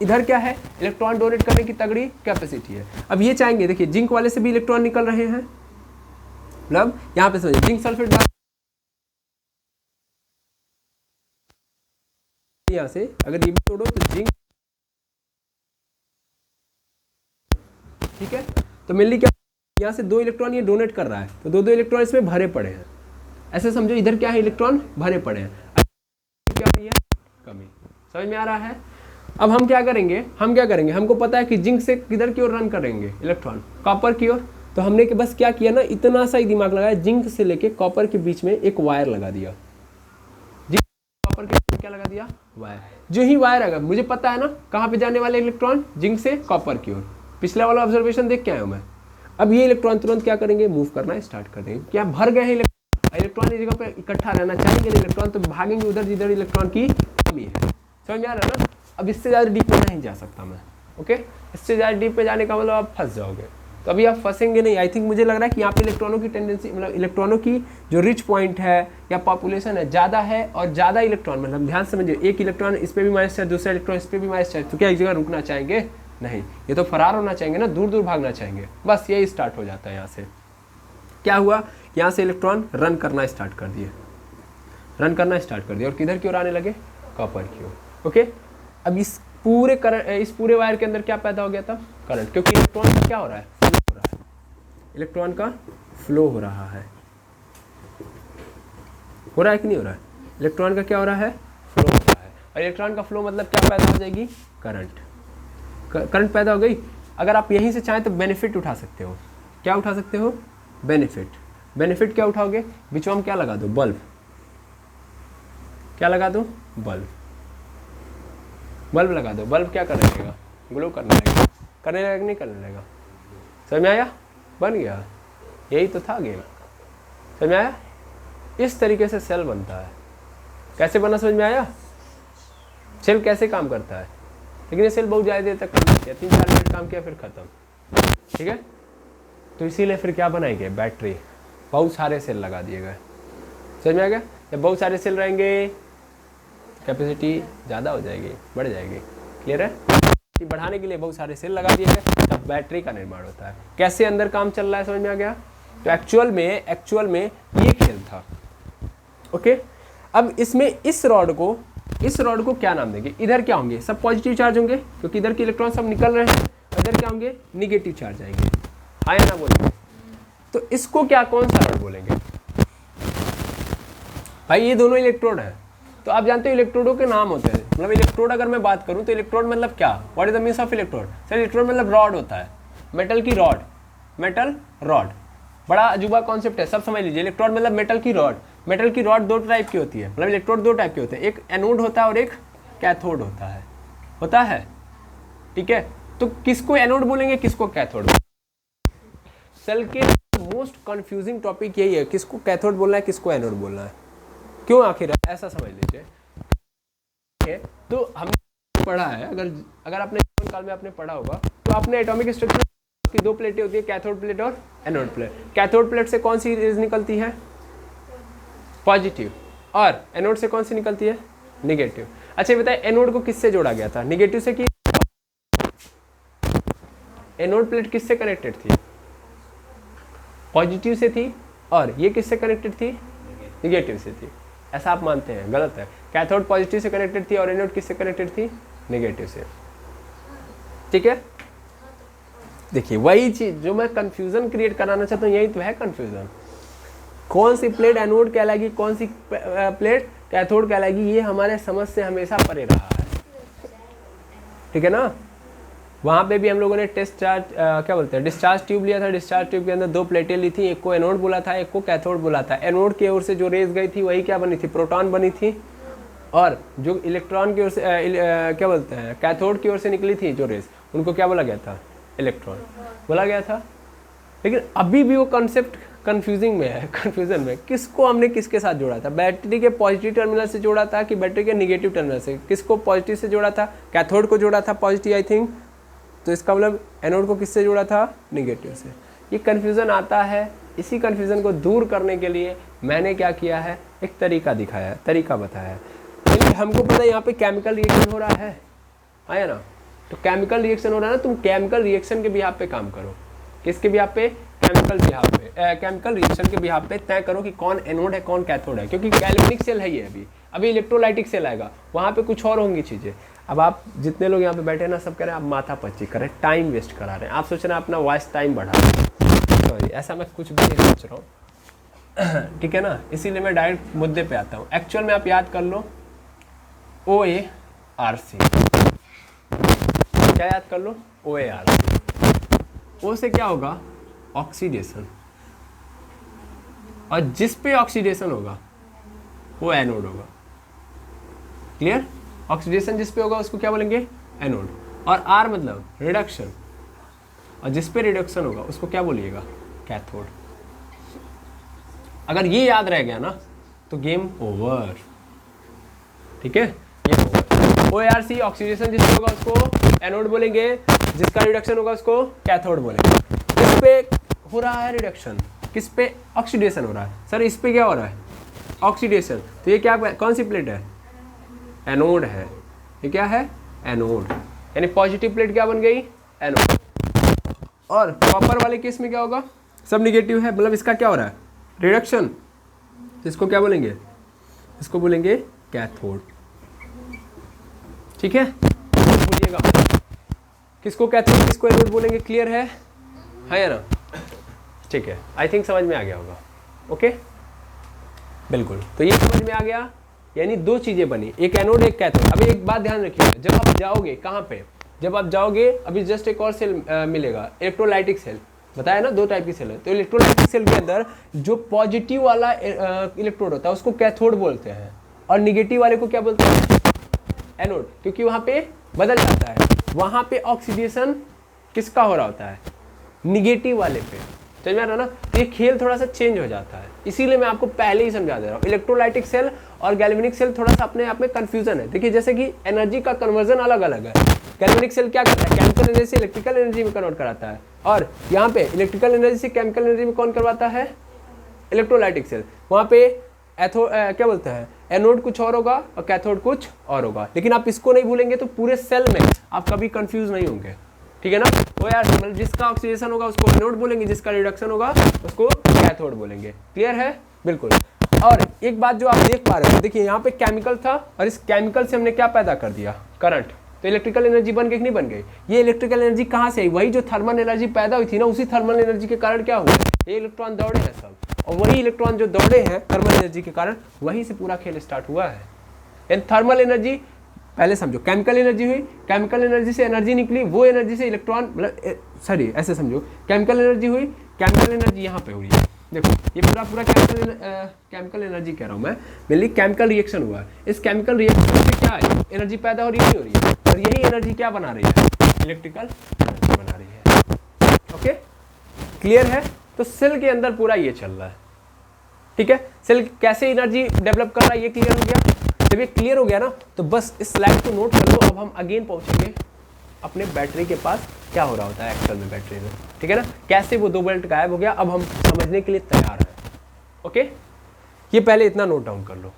इधर क्या है, इलेक्ट्रॉन डोनेट करने की तगड़ी कैपेसिटी है। अब ये चाहेंगे, देखिए जिंक वाले से भी इलेक्ट्रॉन निकल रहे हैं, मतलब यहाँ पे समझिए जिंक सल्फेट यहाँ से अगर ये भी तोड़ो तो जिंक, ठीक है। तो मेनली क्या, यहाँ से 2 इलेक्ट्रॉन ये डोनेट कर रहा है, तो 2 इलेक्ट्रॉन इसमें भरे पड़े हैं, ऐसे समझो। इधर क्या है, इलेक्ट्रॉन भरे पड़े हैं, क्या हो रही है, कमी। समझ में आ रहा है। अब हम क्या करेंगे, हमको पता है कि जिंक से किधर की ओर रन करेंगे इलेक्ट्रॉन, कॉपर की ओर। तो हमने के बस क्या किया ना, इतना सा ही दिमाग लगाया, जिंक से लेके कॉपर के बीच में एक वायर लगा दिया, जिंक कॉपर के बीच में क्या लगा दिया, वायर। जो ही वायर आएगा, मुझे पता है ना कहाँ पे जाने वाले इलेक्ट्रॉन, जिंक से कॉपर की ओर। पिछला वाला ऑब्जर्वेशन देख के आया हूं मैं। अब ये इलेक्ट्रॉन तुरंत क्या करेंगे, मूव करना स्टार्ट कर देंगे, क्या भर गए हैं इलेक्ट्रॉन इस जगह पे इकट्ठा रहना चाहेंगे इलेक्ट्रॉन, तो भागेंगे उधर जिधर इलेक्ट्रॉन की कमी है। समझ में आ रहा है ना। अब इससे ज़्यादा डीप में नहीं जा सकता मैं। ओके, इससे ज़्यादा डीप में जाने का मतलब आप फंस जाओगे, तो अभी आप फंसेंगे नहीं। आई थिंक मुझे लग रहा है कि यहाँ पे इलेक्ट्रॉनों की टेंडेंसी, मतलब इलेक्ट्रॉनों की जो रिच पॉइंट है या पॉपुलेशन है ज़्यादा है, और ज़्यादा इलेक्ट्रॉन, मतलब ध्यान समझिए, एक इलेक्ट्रॉन इस पर भी माइनस चार्ज, दूसरा इलेक्ट्रॉन इस पर भी माइनस चार्ज, तो क्या एक जगह रुकना चाहेंगे, नहीं, ये तो फरार होना चाहेंगे ना, दूर दूर भागना चाहेंगे। बस यही स्टार्ट हो जाता है। यहाँ से क्या हुआ, यहाँ से इलेक्ट्रॉन रन करना स्टार्ट कर दिए, और किधर की ओर आने लगे, कॉपर की ओर। ओके, अब इस पूरे वायर के अंदर क्या पैदा हो गया था, करंट, क्योंकि इलेक्ट्रॉन का क्या हो रहा है, फ्लो हो रहा है, इलेक्ट्रॉन का फ्लो हो रहा है कि नहीं हो रहा है, इलेक्ट्रॉन का क्या हो रहा है, फ्लो हो रहा है। और इलेक्ट्रॉन का फ्लो मतलब क्या पैदा हो जाएगी, करंट पैदा हो गई। अगर आप यहीं से चाहें तो बेनिफिट उठा सकते हो, क्या उठा सकते हो, बेनिफिट क्या उठाओगे, बीच में हम क्या लगा दो, बल्ब, क्या लगा दो, बल्ब लगा दो। बल्ब क्या करने लगेगा, ग्लो करने लगेगा कि नहीं करने लगेगा, समझ में आया, बन गया, यही तो था गेम, समझ में आया। इस तरीके से सेल बनता है, कैसे बना, समझ में आया, सेल कैसे काम करता है। लेकिन ये सेल बहुत ज़्यादा देर तक काम नहीं किया, 3-4 मिनट काम किया फिर खत्म, ठीक है। तो इसीलिए फिर क्या बनाई गई, बैटरी, बहुत सारे सेल लगा दिए गए, समझ में आ गया। जब बहुत सारे सेल रहेंगे कैपेसिटी ज़्यादा हो जाएगी, बढ़ जाएगी, क्लियर है। बढ़ाने के लिए बहुत सारे सेल लगा दिए गए, तब बैटरी का निर्माण होता है। कैसे अंदर काम चल रहा है, समझ में आ गया। तो एक्चुअल में ये खेल था। ओके, अब इसमें इस रॉड को क्या नाम देंगे, इधर क्या होंगे, सब पॉजिटिव चार्ज होंगे, क्योंकि इधर के इलेक्ट्रॉन सब निकल रहे हैं, इधर क्या होंगे, निगेटिव चार्ज आएंगे, आया ना बोलेंगे। तो इसको क्या, कौन सा रॉड बोलेंगे भाई, ये दोनों इलेक्ट्रोड है। तो आप जानते हो इलेक्ट्रोडों के नाम होते हैं, मतलब इलेक्ट्रोड अगर मैं बात करूं तो इलेक्ट्रोड मतलब क्या, what is the means of electrode. Sir electrode मतलब रॉड होता है, मेटल की रॉड, मेटल रॉड, बड़ा अजूबा कॉन्सेप्ट है, सब समझ लीजिए। इलेक्ट्रोड मतलब मेटल की रॉड 2 टाइप की होती है, मतलब इलेक्ट्रोड 2 टाइप के होते हैं, एक एनोड होता है और एक कैथोड होता है, ठीक है। तो किसको एनोड बोलेंगे, किसको कैथोड। सेल के मोस्ट कंफ्यूजिंग टॉपिक यही है, किसको कैथोड बोलना है, किसको एनोड बोलना है, क्यों आखिर, ऐसा समझ लीजिए। तो हमने पढ़ा है, अगर आपने जीवन काल में आपने पढ़ा होगा तो आपने एटॉमिक स्ट्रक्चर की 2 प्लेटें होती है, कैथोड प्लेट और एनोड प्लेट। कैथोड प्लेट से कौन सी रेज निकलती है, पॉजिटिव, और एनोड से कौन सी निकलती है, निगेटिव। अच्छा ये बताइए एनोड को किससे जोड़ा गया था, निगेटिव से कि एनोड प्लेट किससे कनेक्टेड थी, पॉजिटिव से थी, और ये किससे कनेक्टेड थी, निगेटिव से थी। ऐसा आप मानते हैं, गलत है। कैथोड पॉजिटिव से कनेक्टेड थी और एनोड किससे कनेक्टेड थी, नेगेटिव से। ठीक है, देखिए वही चीज जो मैं कंफ्यूजन क्रिएट कराना चाहता हूँ, यही तो है कंफ्यूजन। कौन सी प्लेट एनोड कहलाएगी, कौन सी प्लेट कैथोड कहलाएगी, ये हमारे समझ से हमेशा परे रहा है। ठीक है ना, वहाँ पे भी हम लोगों ने क्या बोलते हैं, डिस्चार्ज ट्यूब लिया था। डिस्चार्ज ट्यूब के अंदर 2 प्लेटें ली थी, एक को एनोड बोला था, एक को कैथोड बोला था। एनोड की ओर से जो रेज गई थी वही क्या बनी थी, प्रोटॉन बनी थी, और जो इलेक्ट्रॉन की ओर से क्या बोलते हैं, कैथोड की ओर से निकली थी जो रेज, उनको क्या बोला गया था, इलेक्ट्रॉन बोला गया था। लेकिन अभी भी वो कॉन्सेप्ट कंफ्यूजिंग में है, कंफ्यूजन में। किसको हमने किसके साथ जोड़ा था, बैटरी के पॉजिटिव टर्मिनल से जोड़ा था कि बैटरी के निगेटिव टर्मिनल से? किसको पॉजिटिव से जोड़ा था, कैथोड को जोड़ा था पॉजिटिव आई थिंक, तो इसका मतलब एनोड को किससे जोड़ा था, निगेटिव से। ये कन्फ्यूज़न आता है, इसी कन्फ्यूज़न को दूर करने के लिए मैंने क्या किया है, एक तरीका दिखाया है, तरीका बताया है। क्योंकि हमको पता है यहाँ पे केमिकल रिएक्शन हो रहा है, आया ना, तो केमिकल रिएक्शन हो रहा है ना, तुम केमिकल रिएक्शन के बिहाफ पे काम करो। किसके बिहाफ पे, केमिकल बिहाफ पे, केमिकल रिएक्शन के बिहाफ पे तय करो कि कौन एनोड है कौन कैथोड है। क्योंकि गैल्वेनिक सेल है ये, अभी इलेक्ट्रोलाइटिक सेल आएगा, वहाँ पे कुछ और होंगी चीज़ें। अब आप जितने लोग यहाँ पे बैठे हैं ना, सब कह रहे हैं आप माथा पच्ची कर रहे हैं, टाइम वेस्ट करा रहे हैं, आप सोच रहे हैं अपना वॉइस टाइम बढ़ा रहे हैं। सॉरी, ऐसा मैं कुछ भी नहीं सोच रहा हूँ। ठीक है ना, इसीलिए मैं डायरेक्ट मुद्दे पे आता हूँ। एक्चुअल में आप याद कर लो, OARC, क्या याद कर लो, OARC। O से क्या होगा, ऑक्सीडेशन, और जिस पे ऑक्सीडेशन होगा वो एनोड होगा। क्लियर, ऑक्सीडेशन जिस पे होगा उसको क्या बोलेंगे, एनोड। और R मतलब रिडक्शन, और जिस पे रिडक्शन होगा उसको क्या बोलिएगा, कैथोड। अगर ये याद रह गया ना तो गेम ओवर। ठीक है, गेम ओवर। OARC, ऑक्सीडेशन जिस पे होगा उसको एनोड बोलेंगे, जिसका रिडक्शन होगा उसको कैथोड बोलेंगे। किस पे हो रहा है रिडक्शन, किस पे ऑक्सीडेशन हो रहा है, सर इस पे क्या हो रहा है, ऑक्सीडेशन, तो ये क्या, कौन सी प्लेट है, एनोड है। ये क्या है, एनोड, यानी पॉजिटिव प्लेट क्या बन गई, एनोड। और कॉपर वाले केस में क्या होगा, सब निगेटिव है, मतलब इसका क्या हो रहा है, रिडक्शन, इसको क्या बोलेंगे, इसको बोलेंगे कैथोड। ठीक है, बोलिएगा किसको कैथोड किसको एनोड बोलेंगे, क्लियर है या ना? ठीक है, आई थिंक समझ में आ गया होगा। ओके, बिल्कुल, तो ये समझ में आ गया, यानी 2 चीजें बनी, एक एनोड एक कैथोड। अभी एक बात ध्यान रखिएगा, जब आप जाओगे कहाँ पे, जब आप जाओगे अभी जस्ट एक और सेल मिलेगा, इलेक्ट्रोलाइटिक सेल, बताया ना 2 टाइप की सेल है। तो इलेक्ट्रोलाइटिक सेल के अंदर जो पॉजिटिव वाला इलेक्ट्रोड होता है उसको कैथोड बोलते हैं, और निगेटिव वाले को क्या बोलते हैं, एनोड। क्योंकि वहाँ पे बदल जाता है, वहाँ पे ऑक्सीडेशन किसका हो रहा होता है, निगेटिव वाले पे। समझ में आ रहा ना, तो ये खेल थोड़ा सा चेंज हो जाता है, इसीलिए मैं आपको पहले ही समझा दे रहा हूँ। इलेक्ट्रोलाइटिक सेल और गैल्वेनिक सेल थोड़ा सा अपने आप में कंफ्यूजन है। देखिए जैसे कि एनर्जी का कन्वर्जन अलग अलग है। गैल्वेनिक सेल क्या करता है, केमिकल एनर्जी से इलेक्ट्रिकल एनर्जी में कन्वर्ट कराता है, और यहाँ पे इलेक्ट्रिकल एनर्जी से केमिकल एनर्जी में कौन करवाता है, इलेक्ट्रोलाइटिक सेल। वहाँ पे क्या बोलते हैं, एनोड कुछ और होगा और कैथोड कुछ और होगा। लेकिन आप इसको नहीं भूलेंगे तो पूरे सेल में आप कभी कंफ्यूज नहीं होंगे। ठीक है ना, वो यार मतलब जिसका ऑक्सीडेशन होगा उसको एनोड बोलेंगे, जिसका रिडक्शन होगा उसको कैथोड बोलेंगे। क्लियर है, बिल्कुल। और एक बात जो आप देख पा रहे हो, देखिए यहाँ पे केमिकल था और इस केमिकल से हमने क्या पैदा कर दिया, करंट। तो इलेक्ट्रिकल एनर्जी बन गई कि नहीं बन गई? ये इलेक्ट्रिकल एनर्जी कहाँ से आई? वही जो थर्मल एनर्जी पैदा हुई थी ना, उसी थर्मल एनर्जी के कारण क्या हुआ, ये इलेक्ट्रॉन दौड़े हैं सब, और वही इलेक्ट्रॉन जो दौड़े हैं थर्मल एनर्जी के कारण, वहीं से पूरा खेल स्टार्ट हुआ है। यानी थर्मल एनर्जी पहले समझो, केमिकल एनर्जी हुई, केमिकल एनर्जी से एनर्जी निकली, वो एनर्जी से इलेक्ट्रॉन, मतलब सॉरी ऐसे समझो, केमिकल एनर्जी हुई, केमिकल एनर्जी यहाँ पे हो रही है। देखो ये पूरा केमिकल एनर्जी कह रहा हूँ मैं, मेनली केमिकल रिएक्शन हुआ है। इस केमिकल रिएक्शन से क्या है, एनर्जी पैदा हो रही है, नहीं हो रही है, और यही एनर्जी क्या बना रही है, इलेक्ट्रिकल एनर्जी बना रही है। ओके, क्लियर है? तो सेल के अंदर पूरा ये चल रहा है। ठीक है, सेल कैसे एनर्जी डेवलप कर रहा है ये क्लियर हो गया। जब ये क्लियर हो गया ना, तो बस इस स्लाइड को नोट कर लो। अब हम अगेन पहुंचेंगे अपने बैटरी के पास, क्या हो रहा होता है एक्चुअल में बैटरी में। ठीक है ना, कैसे वो 2 वोल्ट गायब हो गया, अब हम समझने के लिए तैयार हैं। ओके, ये पहले इतना नोट डाउन कर लो।